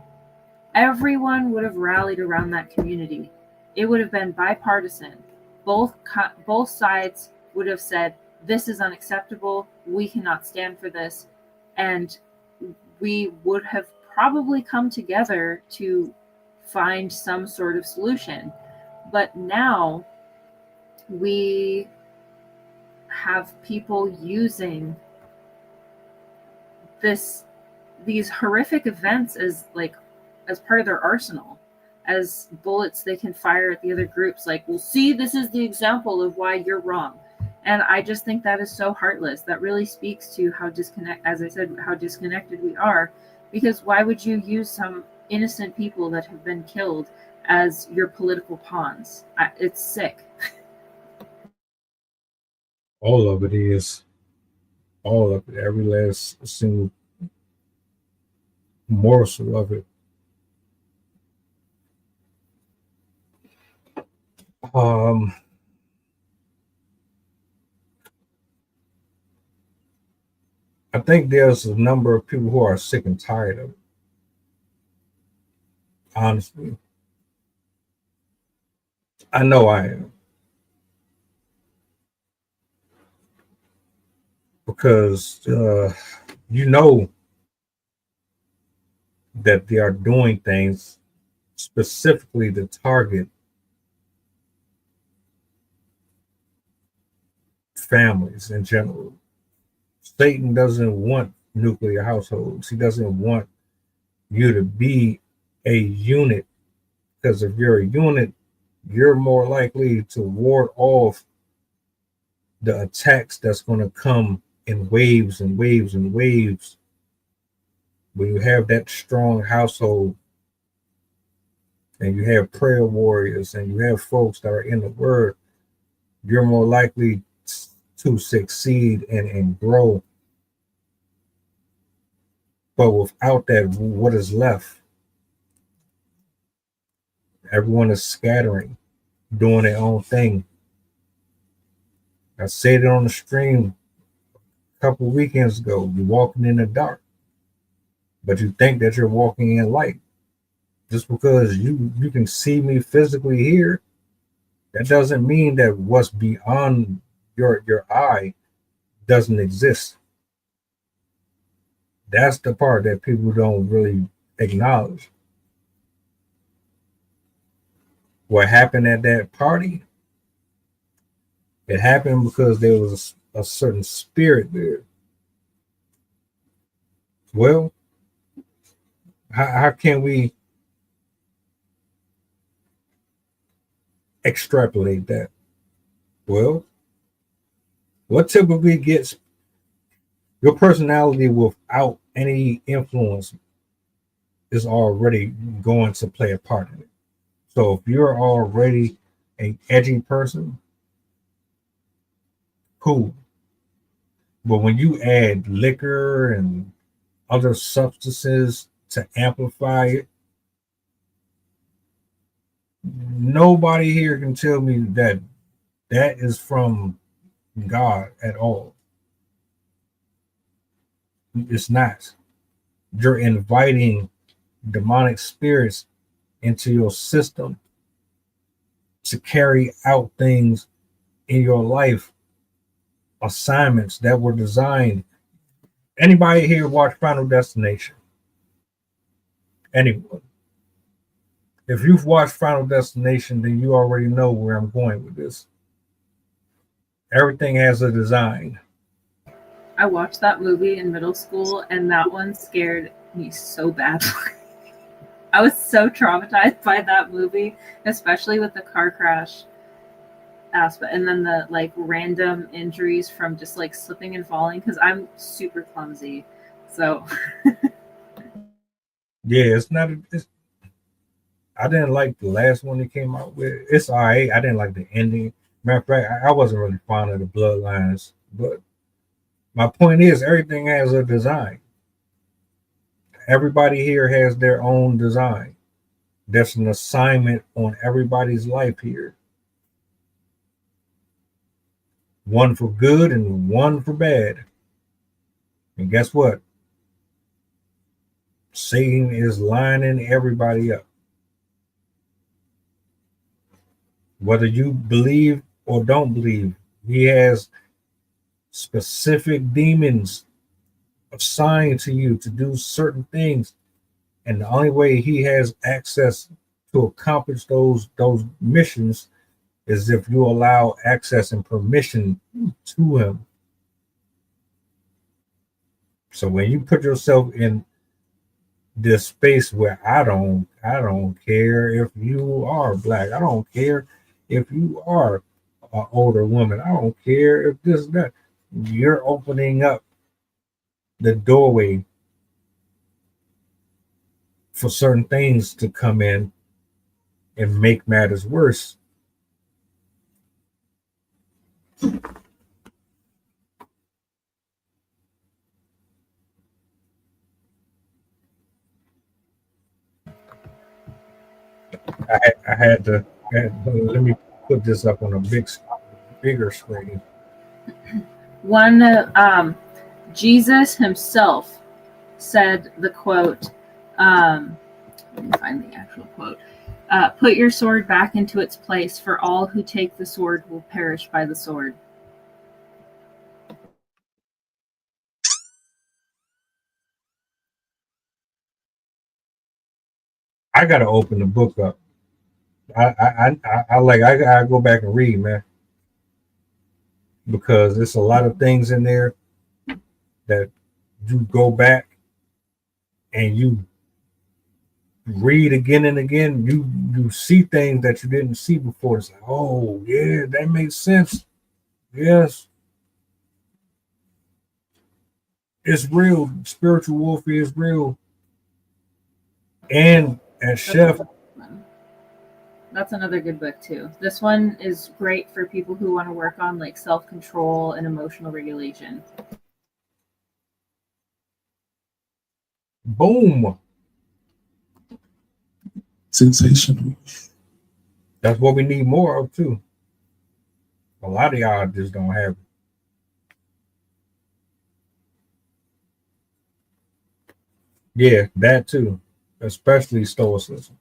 everyone would have rallied around that community. It would have been bipartisan. Both sides would have said, this is unacceptable. We cannot stand for this. And we would have probably come together to find some sort of solution. But now we have people using these horrific events as part of their arsenal, as bullets they can fire at the other groups. Like, well, see, this is the example of why you're wrong. And I just think that is so heartless. That really speaks to how disconnected we are. Because why would you use some innocent people that have been killed as your political pawns? It's sick. All of it is. All of it. Every last single morsel of it. I think there's a number of people who are sick and tired of it. Honestly. I know I am. Because you know that they are doing things specifically to target families in general. Satan doesn't want nuclear households. He doesn't want you to be a unit, because if you're a unit, you're more likely to ward off the attacks that's going to come in waves and waves and waves when you have that strong household and you have prayer warriors and you have folks that are in the word, you're more likely to succeed and grow. But without that, what is left? Everyone is scattering, doing their own thing. I said it on the stream a couple of weekends ago. You're walking in the dark, but you think that you're walking in light. Just because you can see me physically here, that doesn't mean that what's beyond your eye doesn't exist. That's the part that people don't really acknowledge. What happened at that party, it happened because there was a certain spirit there. Well, how can we extrapolate that? Well, what typically gets your personality without any influence is already going to play a part in it. So if you're already an edgy person, cool. But when you add liquor and other substances to amplify it, nobody here can tell me that that is from God at all. It's not. You're inviting demonic spirits into your system to carry out things in your life, assignments that were designed. Anybody here watch Final Destination? Anyone? If you've watched Final Destination, then you already know where I'm going with this. Everything has a design. I watched that movie in middle school, and that one scared me so badly. I was so traumatized by that movie, especially with the car crash aspect, and then the like random injuries from just like slipping and falling, because I'm super clumsy. So yeah, it's not. I didn't like the last one that came out with. It's all right. I didn't like the ending. Matter of fact, I wasn't really fond of the bloodlines, but my point is, everything has a design. Everybody here has their own design. There's an assignment on everybody's life here. One for good and one for bad. And guess what? Satan is lining everybody up. Whether you believe or don't believe, he has specific demons assigned to you to do certain things, and the only way he has access to accomplish those missions is if you allow access and permission to him. So when you put yourself in this space where I don't care if you are black, I don't care if you are an older woman, I don't care if this that, you're opening up the doorway for certain things to come in and make matters worse. I had to let me put this up on a bigger screen. one Jesus himself said the quote, let me find the actual quote, put your sword back into its place, for all who take the sword will perish by the sword. I gotta open the book up. I gotta go back and read, man, because there's a lot of things in there that you go back and you read again and again. You see things that you didn't see before. It's like, oh yeah, that makes sense. Yes, it's real. Spiritual warfare is real. And That's Chef, another one. That's another good book too. This one is great for people who want to work on like self-control and emotional regulation. boom. Sensational. That's what we need more of too. A lot of y'all just don't have it. Yeah, that too. Especially stoicism.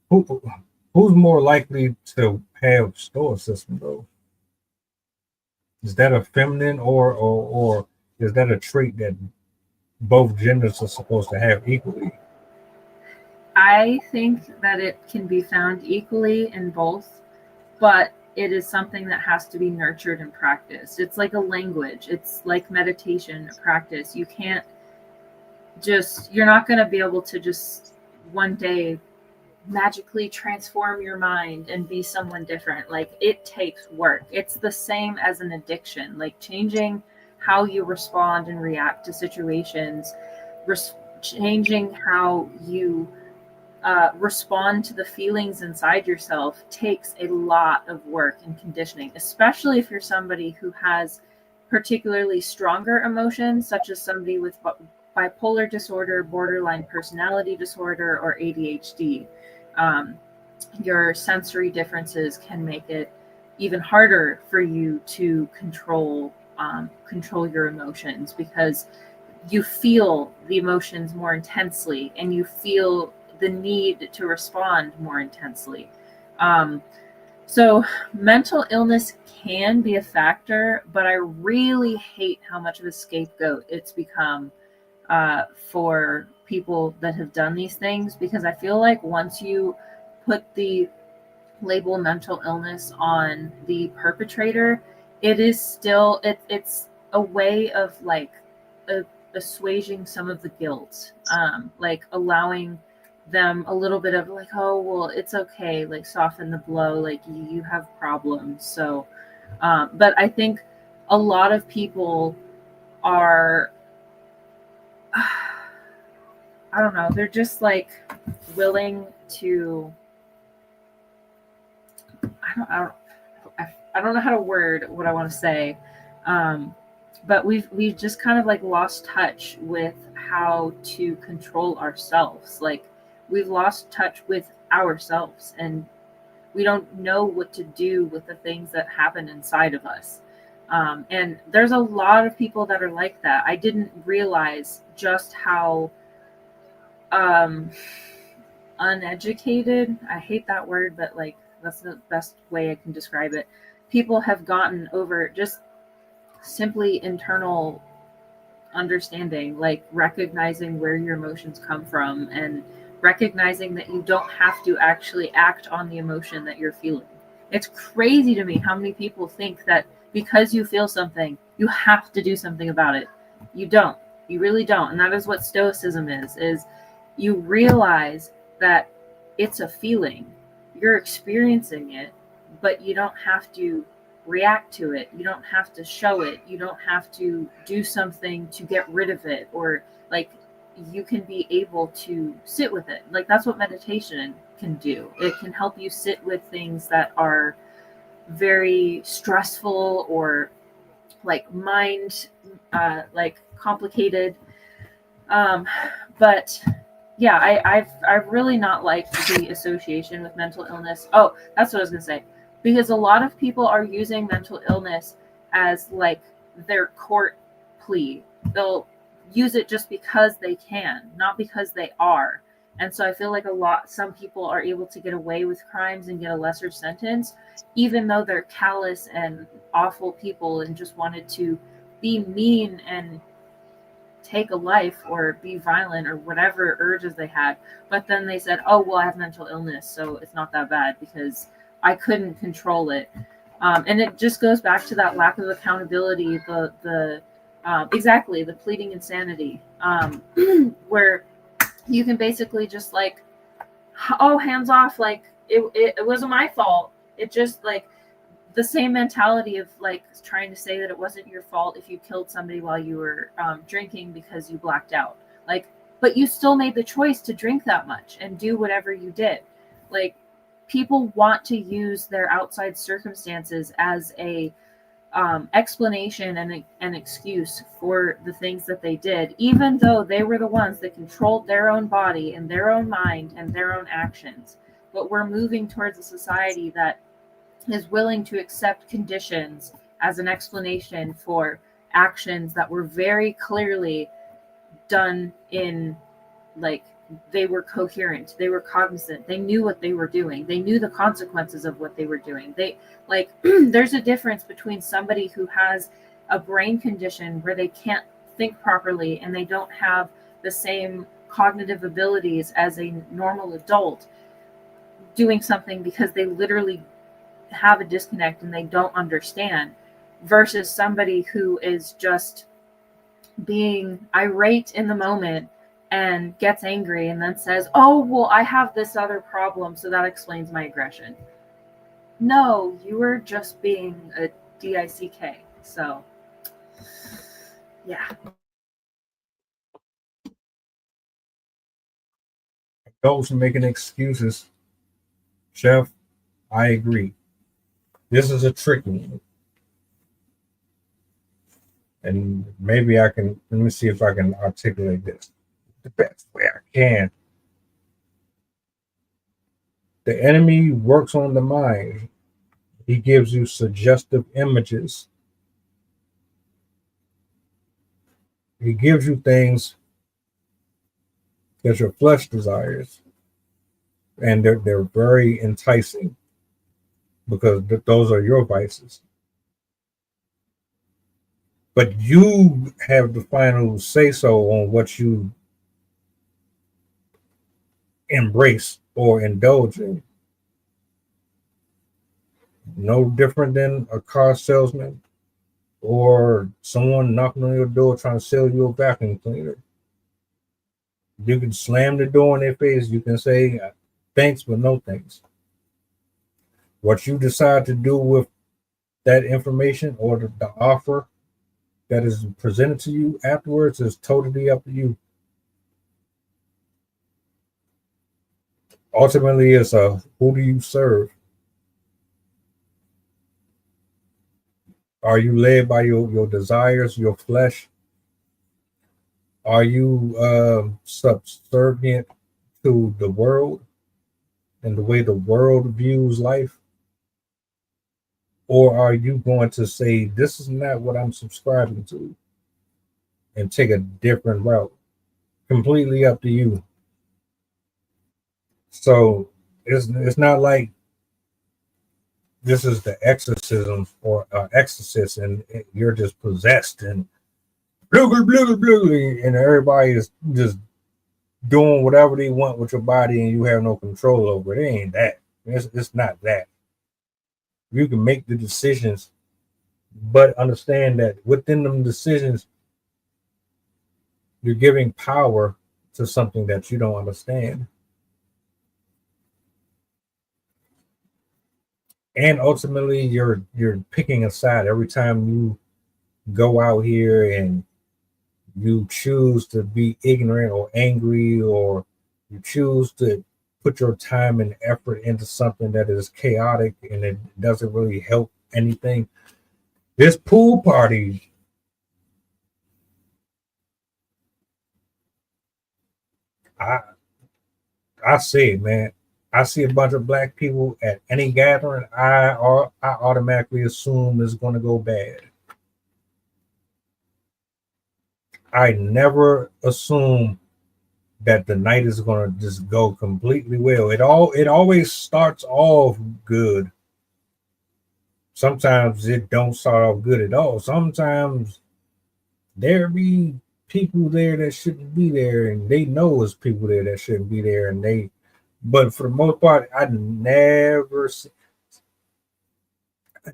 Who's more likely to have stoicism though? Is that a feminine or is that a trait that both genders are supposed to have equally? I think that it can be found equally in both, but it is something that has to be nurtured and practiced. It's like a language. It's like meditation practice. You can't you're not going to be able to just one day magically transform your mind and be someone different. Like, it takes work. It's the same as an addiction, like changing how you respond and react to situations, changing how you respond to the feelings inside yourself takes a lot of work and conditioning, especially if you're somebody who has particularly stronger emotions, such as somebody with bipolar disorder, borderline personality disorder, or ADHD. Your sensory differences can make it even harder for you to control your emotions, because you feel the emotions more intensely and you feel the need to respond more intensely. So mental illness can be a factor, but I really hate how much of a scapegoat it's become for people that have done these things, because I feel like once you put the label mental illness on the perpetrator, it is still it's a way of like assuaging some of the guilt, like allowing them a little bit of like, oh well, it's okay, like soften the blow, like you have problems. So but I think a lot of people are I don't know, they're just like willing to I don't know how to word what I want to say, but we've just kind of like lost touch with how to control ourselves. Like, we've lost touch with ourselves, and we don't know what to do with the things that happen inside of us. And there's a lot of people that are like that. I didn't realize just how uneducated, I hate that word, but like that's the best way I can describe it, people have gotten over just simply internal understanding, like recognizing where your emotions come from and recognizing that you don't have to actually act on the emotion that you're feeling. It's crazy to me how many people think that because you feel something, you have to do something about it. You don't. You really don't. And that is what stoicism is you realize that it's a feeling. You're experiencing it, but you don't have to react to it. You don't have to show it. You don't have to do something to get rid of it, or like you can be able to sit with it. Like, that's what meditation can do. It can help you sit with things that are very stressful or like mind like complicated. But yeah, I've really not liked the association with mental illness. Oh, that's what I was gonna say. Because a lot of people are using mental illness as like their court plea. They'll use it just because they can, not because they are. And so I feel like some people are able to get away with crimes and get a lesser sentence, even though they're callous and awful people and just wanted to be mean and take a life or be violent or whatever urges they had. But then they said, oh, well, I have mental illness, so it's not that bad because I couldn't control it. And it just goes back to that lack of accountability, exactly, the pleading insanity, where you can basically just like, oh, hands off, like it wasn't my fault. It just like the same mentality of like trying to say that it wasn't your fault if you killed somebody while you were drinking because you blacked out. Like, but you still made the choice to drink that much and do whatever you did. Like, people want to use their outside circumstances as a explanation and an excuse for the things that they did, even though they were the ones that controlled their own body and their own mind and their own actions. But we're moving towards a society that is willing to accept conditions as an explanation for actions that were very clearly done in, like, they were coherent, they were cognizant, they knew what they were doing, they knew the consequences of what they were doing. They, like, there's a difference between somebody who has a brain condition where they can't think properly and they don't have the same cognitive abilities as a normal adult doing something because they literally have a disconnect and they don't understand, versus somebody who is just being irate in the moment and gets angry and then says, oh, well, I have this other problem, so that explains my aggression. No, you were just being a DICK. So, yeah. Those making excuses, Chef, I agree. This is a tricky one. And maybe let me see if I can articulate this the best way I can. The enemy works on the mind. He gives you suggestive images. He gives you things that your flesh desires. And they're very enticing because those are your vices. But you have the final say-so on what you embrace or indulge in. No different than a car salesman or someone knocking on your door trying to sell you a vacuum cleaner. You can slam the door in their face. You can say thanks, but no thanks. What you decide to do with that information or the offer that is presented to you afterwards is totally up to you. Ultimately, it's who do you serve? Are you led by your desires, your flesh? Are you subservient to the world and the way the world views life? Or are you going to say, this is not what I'm subscribing to, and take a different route? Completely up to you. So it's not like this is the exorcism or exorcist and you're just possessed and and everybody is just doing whatever they want with your body and you have no control over it. It ain't that. It's not that. You can make the decisions, but understand that within them decisions, you're giving power to something that you don't understand. And ultimately, you're picking a side every time you go out here and you choose to be ignorant or angry, or you choose to put your time and effort into something that is chaotic and it doesn't really help anything. This pool party, I say it, man. I see a bunch of black people at any gathering, I automatically assume it's going to go bad. I never assume that the night is going to just go completely well. It always starts off good. Sometimes it don't start off good at all. Sometimes there be people there that shouldn't be there, and they know it's people there that shouldn't be there, but for the most part, I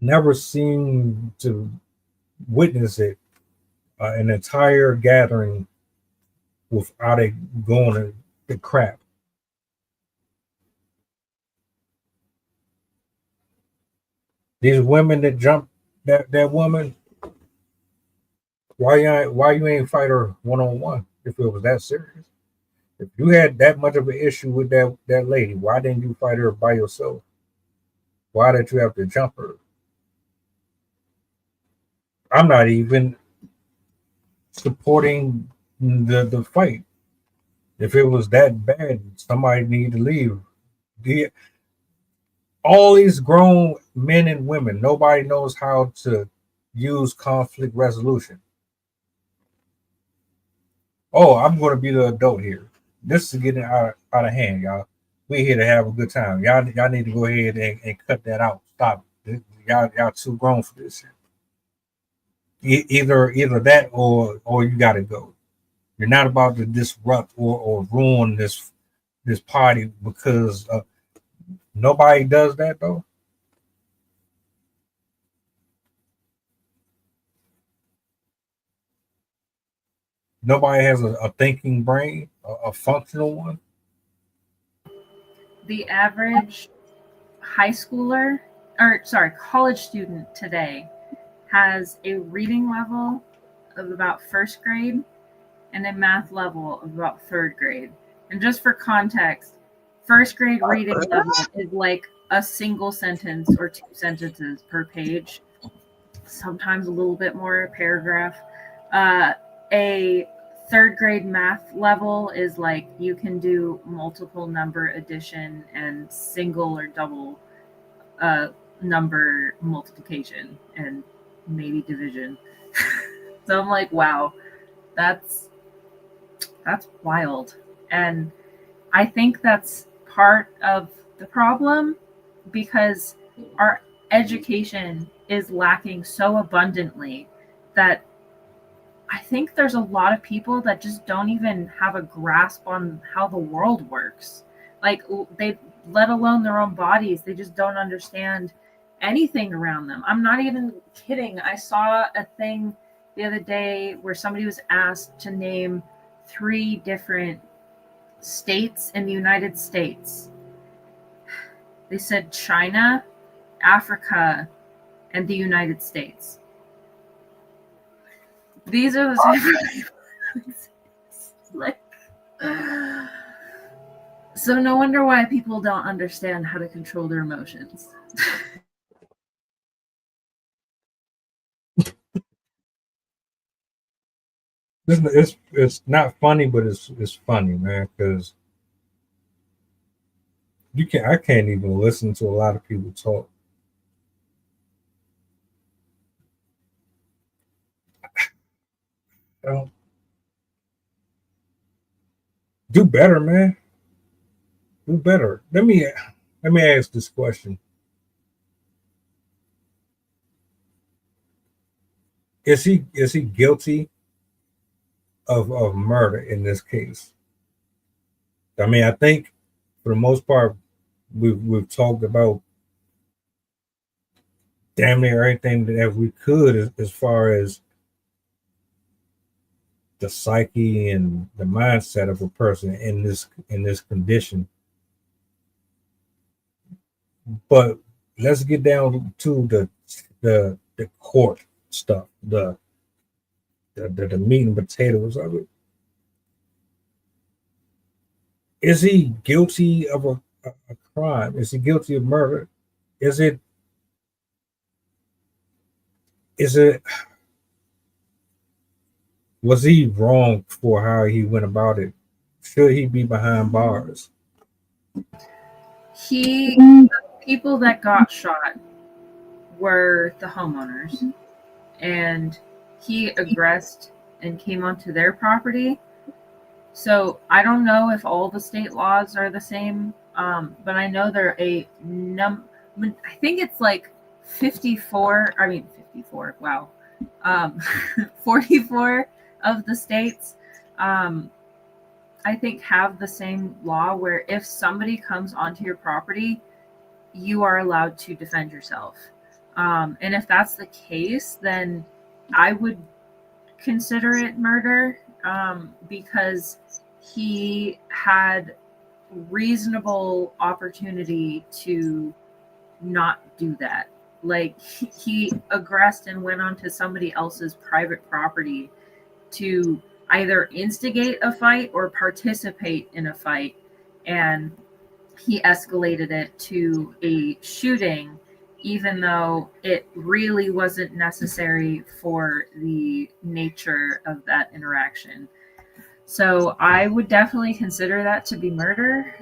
never seem to witness it an entire gathering without it going to crap. These women that jumped that woman, why you ain't fight her one-on-one if it was that serious? If you had that much of an issue with that lady, why didn't you fight her by yourself? Why did you have to jump her? I'm not even supporting the fight. If it was that bad, somebody need to leave. All these grown men and women, nobody knows how to use conflict resolution. Oh, I'm going to be the adult here. This is getting out of hand, y'all. We're here to have a good time. Y'all need to go ahead and cut that out. Stop. Y'all too grown for this. Either that or you got to go. You're not about to disrupt or ruin this party because nobody does that though. Nobody has a thinking brain, a functional one. The average college student today has a reading level of about first grade and a math level of about third grade. And just for context, first grade reading level is like a single sentence or 2 sentences per page, sometimes a little bit more, a paragraph. A third grade math level is like you can do multiple number addition and single or double number multiplication and maybe division. So I'm like, wow, that's wild. And I think that's part of the problem because our education is lacking so abundantly that I think there's a lot of people that just don't even have a grasp on how the world works. Like they, let alone their own bodies, they just don't understand anything around them. I'm not even kidding. I saw a thing the other day where somebody was asked to name 3 different states in the United States. They said China, Africa, and the United States. These are the like, so no wonder why people don't understand how to control their emotions. It's not funny, but it's funny, man, because I can't even listen to a lot of people talk. Do better, man. Do better. Let me ask this question. Is he guilty of murder in this case? I mean, I think for the most part we've talked about damn near everything that we could as far as the psyche and the mindset of a person in this condition. But let's get down to the court stuff, the meat and potatoes of it. Is he guilty of a crime? Is he guilty of murder? Is it was he wrong for how he went about it? Should he be behind bars? The people that got shot were the homeowners, and he aggressed and came onto their property. So I don't know if all the state laws are the same, but I know there are I think it's like 54. I mean 54. Wow, 44 of the states. I think have the same law where if somebody comes onto your property, you are allowed to defend yourself. And if that's the case, then I would consider it murder because he had reasonable opportunity to not do that. Like he aggressed and went onto somebody else's private property to either instigate a fight or participate in a fight. And he escalated it to a shooting, even though it really wasn't necessary for the nature of that interaction. So I would definitely consider that to be murder.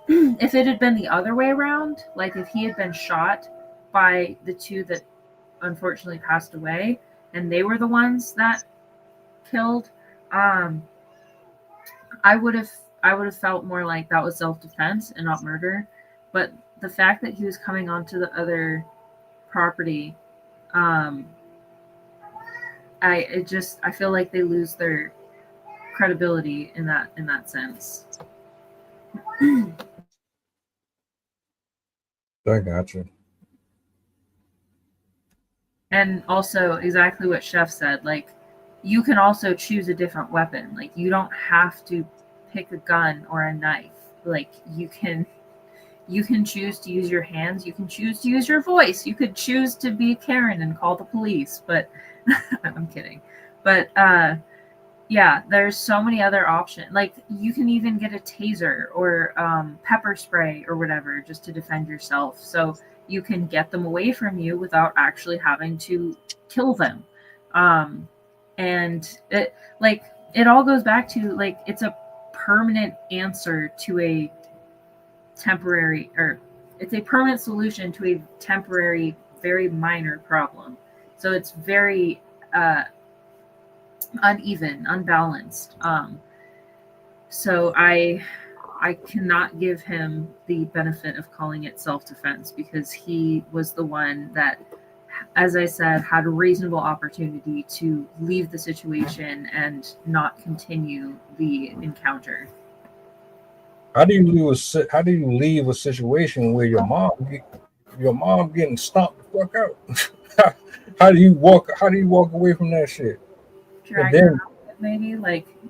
If it had been the other way around, like if he had been shot by the two that unfortunately passed away and they were the ones that killed, I would have felt more like that was self-defense and not murder. But the fact that he was coming onto the other property, I feel like they lose their credibility in that sense. I got you. And also exactly what Chef said, like you can also choose a different weapon. Like you don't have to pick a gun or a knife. Like you can choose to use your hands, you can choose to use your voice, you could choose to be Karen and call the police, but I'm kidding. But yeah, there's so many other options. Like you can even get a taser or pepper spray or whatever just to defend yourself. So you can get them away from you without actually having to kill them. And it all goes back to like it's a permanent answer to a temporary, or it's a permanent solution to a temporary, very minor problem. So it's very uneven, unbalanced. So I cannot give him the benefit of calling it self-defense because he was the one that, as I said, had a reasonable opportunity to leave the situation and not continue the encounter. How do you leave a situation where your mom getting stomped the fuck out? How do you walk away from that shit? Drag her out,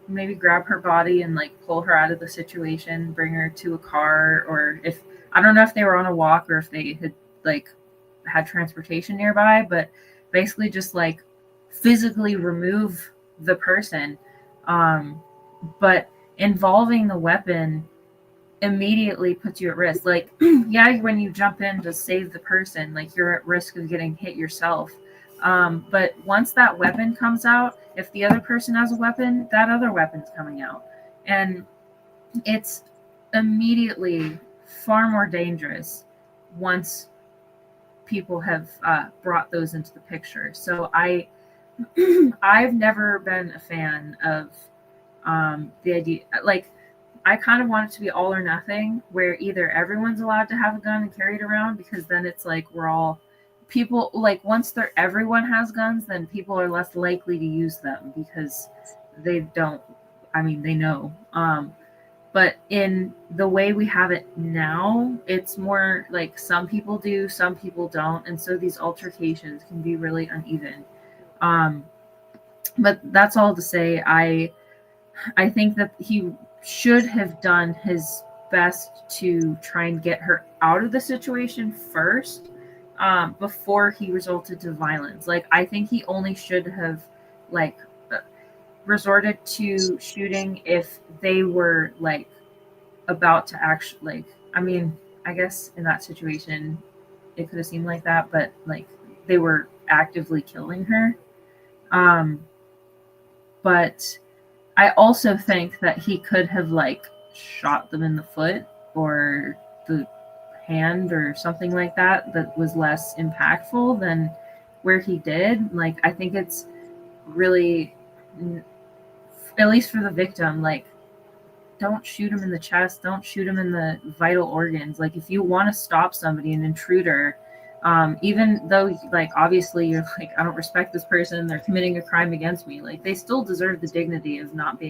maybe grab her body and like pull her out of the situation, bring her to a car, or if I don't know if they were on a walk or if they had like had transportation nearby, but basically just like physically remove the person. But involving the weapon immediately puts you at risk. Like, yeah, when you jump in to save the person, like you're at risk of getting hit yourself. But once that weapon comes out, if the other person has a weapon, that other weapon's coming out. And it's immediately far more dangerous once people have brought those into the picture. So I've never been a fan of the idea, like, I kind of want it to be all or nothing, where either everyone's allowed to have a gun and carry it around, because then it's like we're all people, like once everyone has guns, then people are less likely to use them because they know. But in the way we have it now, it's more like some people do, some people don't, and so these altercations can be really uneven. But that's all to say, I think that he should have done his best to try and get her out of the situation first, before he resorted to violence. Like, I think he only should have like resorted to shooting if they were like about to actually, like, I mean, I guess in that situation it could have seemed like that, but like they were actively killing her. But I also think that he could have like shot them in the foot or the hand or something like that was less impactful than where he did. Like, I think it's really, at least for the victim, like, don't shoot him in the chest, don't shoot him in the vital organs. Like, if you want to stop somebody, an intruder, even though, like, obviously you're like, I don't respect this person, they're committing a crime against me, like, they still deserve the dignity of not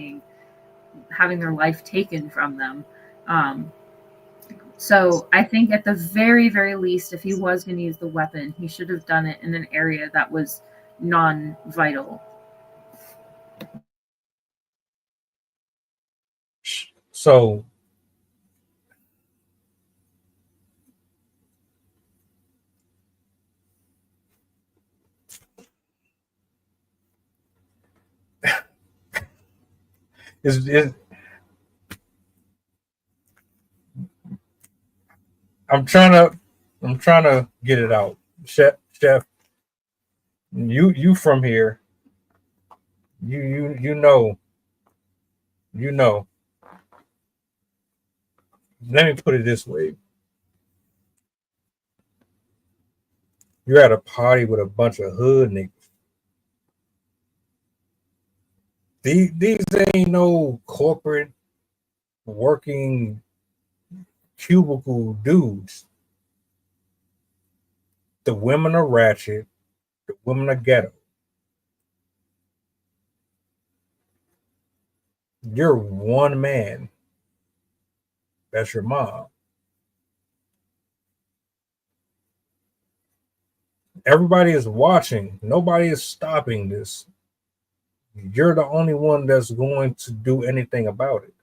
having their life taken from them. So I think at the very, very least, if he was going to use the weapon, he should have done it in an area that was non-vital. So It's, I'm trying to get it out. Chef, you from here. You know. You know. Let me put it this way. You're at a party with a bunch of hood niggas. These ain't no corporate working cubicle dudes. The women are ratchet. The women are ghetto. You're one man. That's your mom. Everybody is watching. Nobody is stopping this. You're the only one that's going to do anything about it.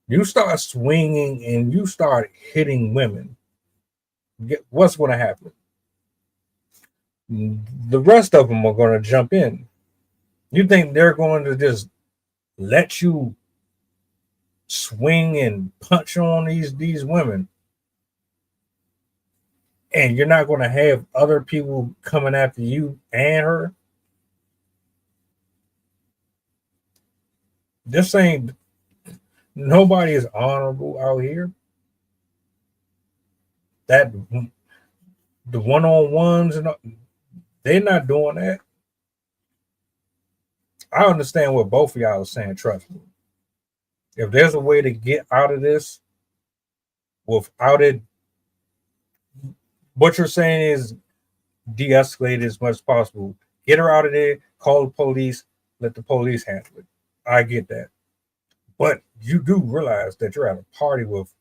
You start swinging and you start hitting women. What's going to happen? The rest of them are going to jump in. You think they're going to just let you swing and punch on these women, and you're not going to have other people coming after you and her? This ain't, nobody is honorable out here. That the one-on-ones and they're not doing that. I understand what both of y'all are saying. Trust me. If there's a way to get out of this without it, what you're saying is de-escalate as much as possible. Get her out of there, call the police, let the police handle it. I get that. But you do realize that you're at a party with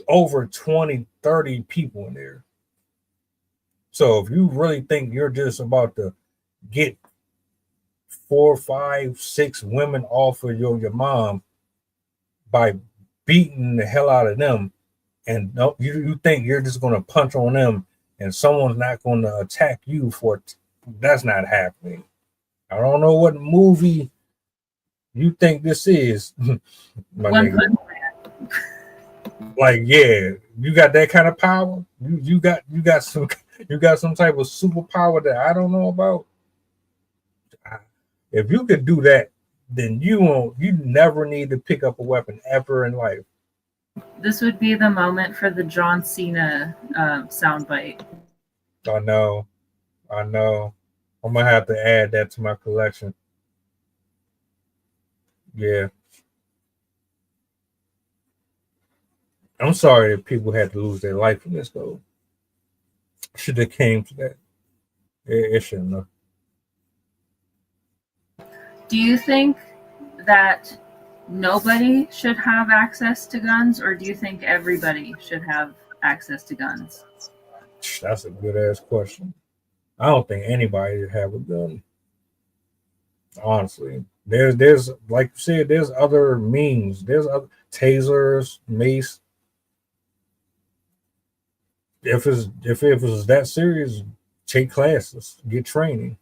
over 20, 30 people in there. So if you really think you're just about to get 4, 5, 6 women off of your mom by beating the hell out of them, and you think you're just going to punch on them and someone's not going to attack you for it, that's not happening. I don't know what movie you think this is, my nigga. Like, yeah, you got that kind of power. You got some type of superpower that I don't know about. If you could do that, then you never need to pick up a weapon ever in life. This would be the moment for the John Cena soundbite. I know. I'm gonna have to add that to my collection. Yeah. I'm sorry that people had to lose their life in this, though. Should have came to that. It shouldn't have. Do you think that nobody should have access to guns, or do you think everybody should have access to guns? That's a good ass question. I don't think anybody should have a gun. Honestly, there's like you said, there's other means. There's other tasers, mace. If it was that serious, take classes, get training.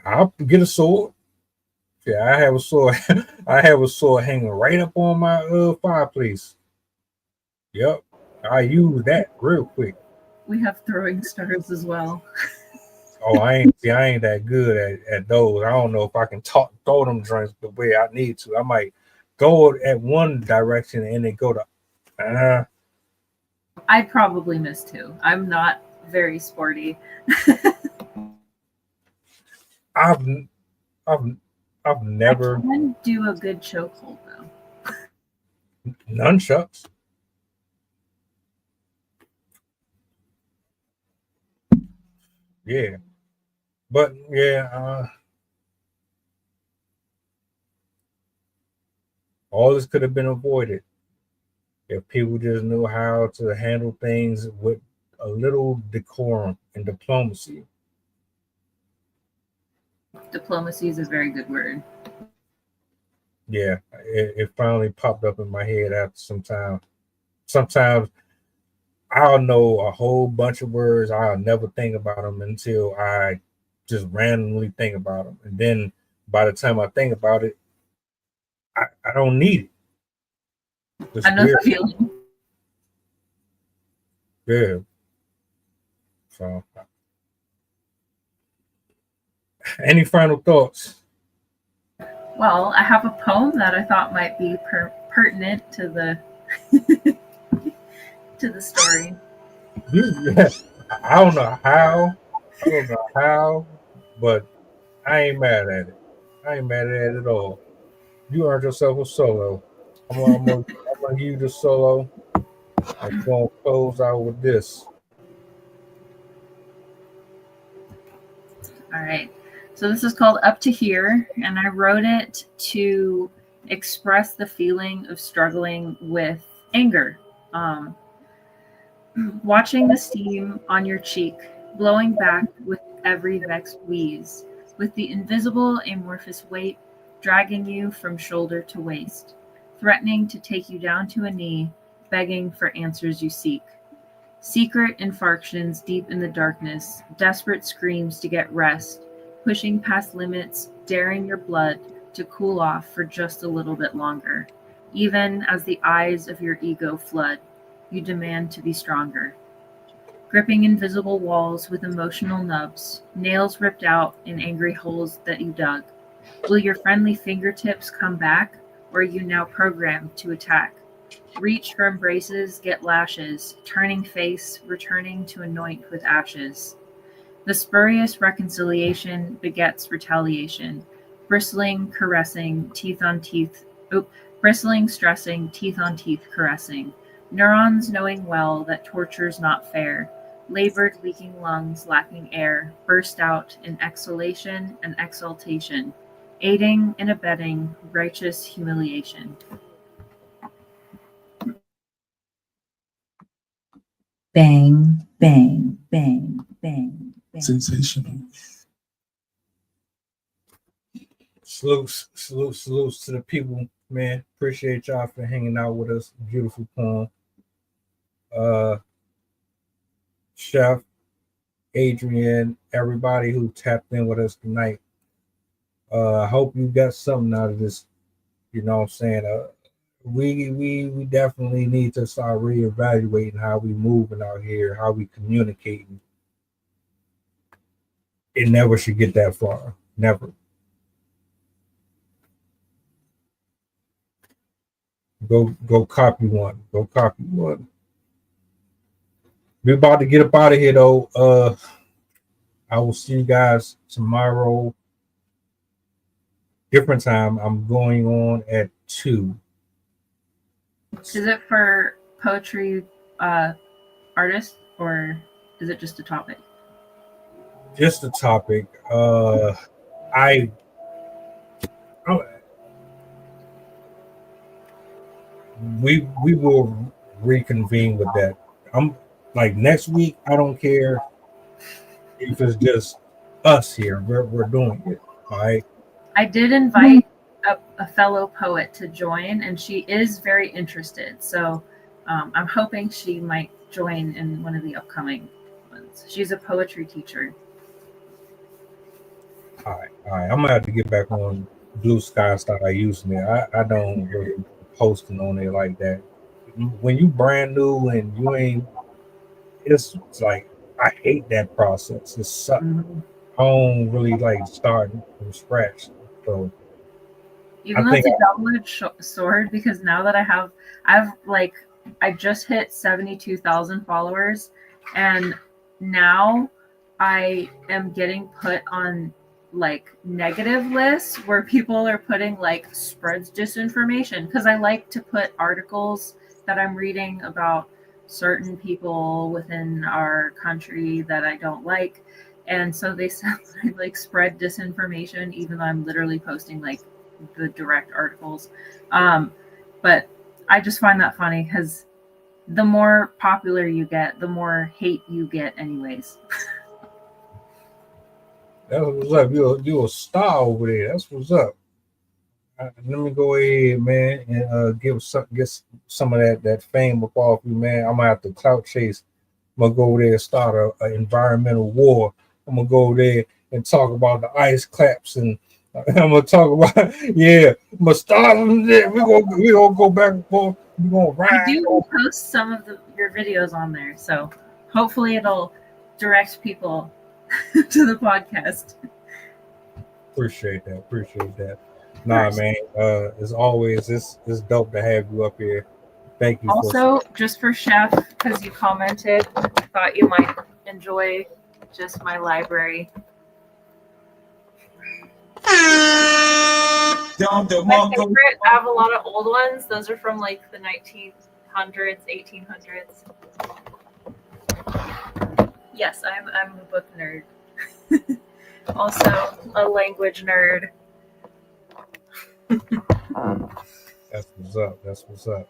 I'll get a sword. Yeah, I have a sword. I have a sword hanging right up on my fireplace. Yep, I use that real quick. We have throwing stars as well. Oh, I ain't that good at those. I don't know if I can throw them joints the way I need to. I might go at one direction and then go to. I'd probably miss too. I'm not very sporty. I've never. I can do a good chokehold though. Nunchucks. Yeah, but yeah, all this could have been avoided if people just knew how to handle things with a little decorum and diplomacy. Diplomacy is a very good word. Yeah, it finally popped up in my head after some time. Sometimes I'll know a whole bunch of words. I'll never think about them until I just randomly think about them. And then by the time I think about it, I don't need it. It's I know weird. the feeling. Yeah. So, any final thoughts? Well, I have a poem that I thought might be pertinent to the to the story. I don't know how, but I ain't mad at it. I ain't mad at it at all. You earned yourself a solo. I'm gonna give you the solo. I'm gonna close out with this. All right. So this is called Up to Here, and I wrote it to express the feeling of struggling with anger. Watching the steam on your cheek, blowing back with every vexed wheeze, with the invisible amorphous weight dragging you from shoulder to waist, threatening to take you down to a knee, begging for answers you seek. Secret infarctions deep in the darkness, desperate screams to get rest, pushing past limits, daring your blood to cool off for just a little bit longer. Even as the eyes of your ego flood, you demand to be stronger. Gripping invisible walls with emotional nubs, nails ripped out in angry holes that you dug. Will your friendly fingertips come back, or are you now programmed to attack? Reach for embraces, get lashes, turning face, returning to anoint with ashes. The spurious reconciliation begets retaliation, bristling, caressing, bristling, stressing, teeth on teeth, caressing. Neurons knowing well that torture's not fair, labored, leaking lungs, lacking air, burst out in exhalation and exaltation, aiding and abetting righteous humiliation. Bang, bang, bang, bang, bang. Sensational. Salutes to the people, man. Appreciate y'all for hanging out with us. Beautiful poem. Chef, Adrian, everybody who tapped in with us tonight. I hope you got something out of this. You know what I'm saying? We definitely need to start reevaluating how we moving out here, how we communicating. It never should get that far. Never. Go copy one. Go copy one. We're about to get up out of here though. I will see you guys tomorrow. Different time. I'm going on at 2. Is it for poetry artists, or is it just a topic? Just a topic. We will reconvene with that. I'm like next week. I don't care if it's just us here. We're doing it. All right. I did invite a fellow poet to join, and she is very interested. So I'm hoping she might join in one of the upcoming ones. She's a poetry teacher. All right. I'm gonna have to get back on Blue Sky. Start using it. I don't really posting on it like that. When you brand new and you ain't, it's like I hate that process. It's something I don't really like starting from scratch. So Even though it's a double-edged sword, because now that I just hit 72,000 followers, and now I am getting put on like negative lists where people are putting like spreads disinformation, because I like to put articles that I'm reading about certain people within our country that I don't like, and so they said like spread disinformation, even though I'm literally posting like the direct articles. But I just find that funny because the more popular you get, the more hate you get anyways. That's what's up. You're a star over there. That's what's up. Let me go ahead, man, and get some of that fame up off you, man. I'm gonna have to clout chase. I'm gonna go over there and start a environmental war. I'm gonna go over there and talk about the ice claps, and I'm gonna talk about I'm gonna start from there. We gonna go back and forth. We gonna I ride. do post some of your videos on there, so hopefully it'll direct people to the podcast. Appreciate that. Nah, man. As always, it's dope to have you up here. Thank you. Also, just for Chef, because you commented, thought you might enjoy just my library. My favorite, I have a lot of old ones. Those are from like the 1900s, 1800s. Yes, I'm a book nerd. Also a language nerd. That's what's up.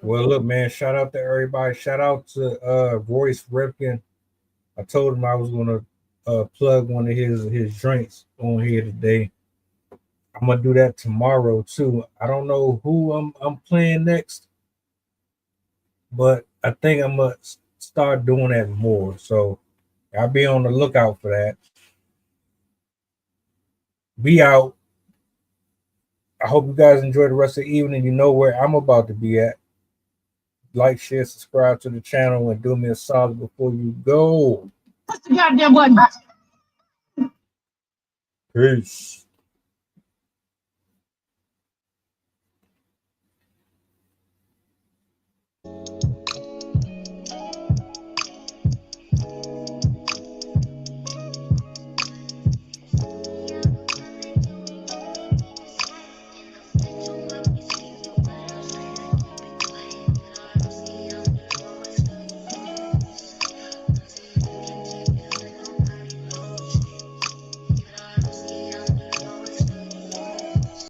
Well, look, man, shout out to everybody. Shout out to Royce Ripken. I told him I was gonna plug one of his drinks on here today. I'm gonna do that tomorrow too. I don't know who I'm playing next, but I think I'm gonna start doing that more. So I'll be on the lookout for that. Be out. I hope you guys enjoy the rest of the evening. You know where I'm about to be at. Like, share, subscribe to the channel, and do me a solid before you go. Push the goddamn button. Peace.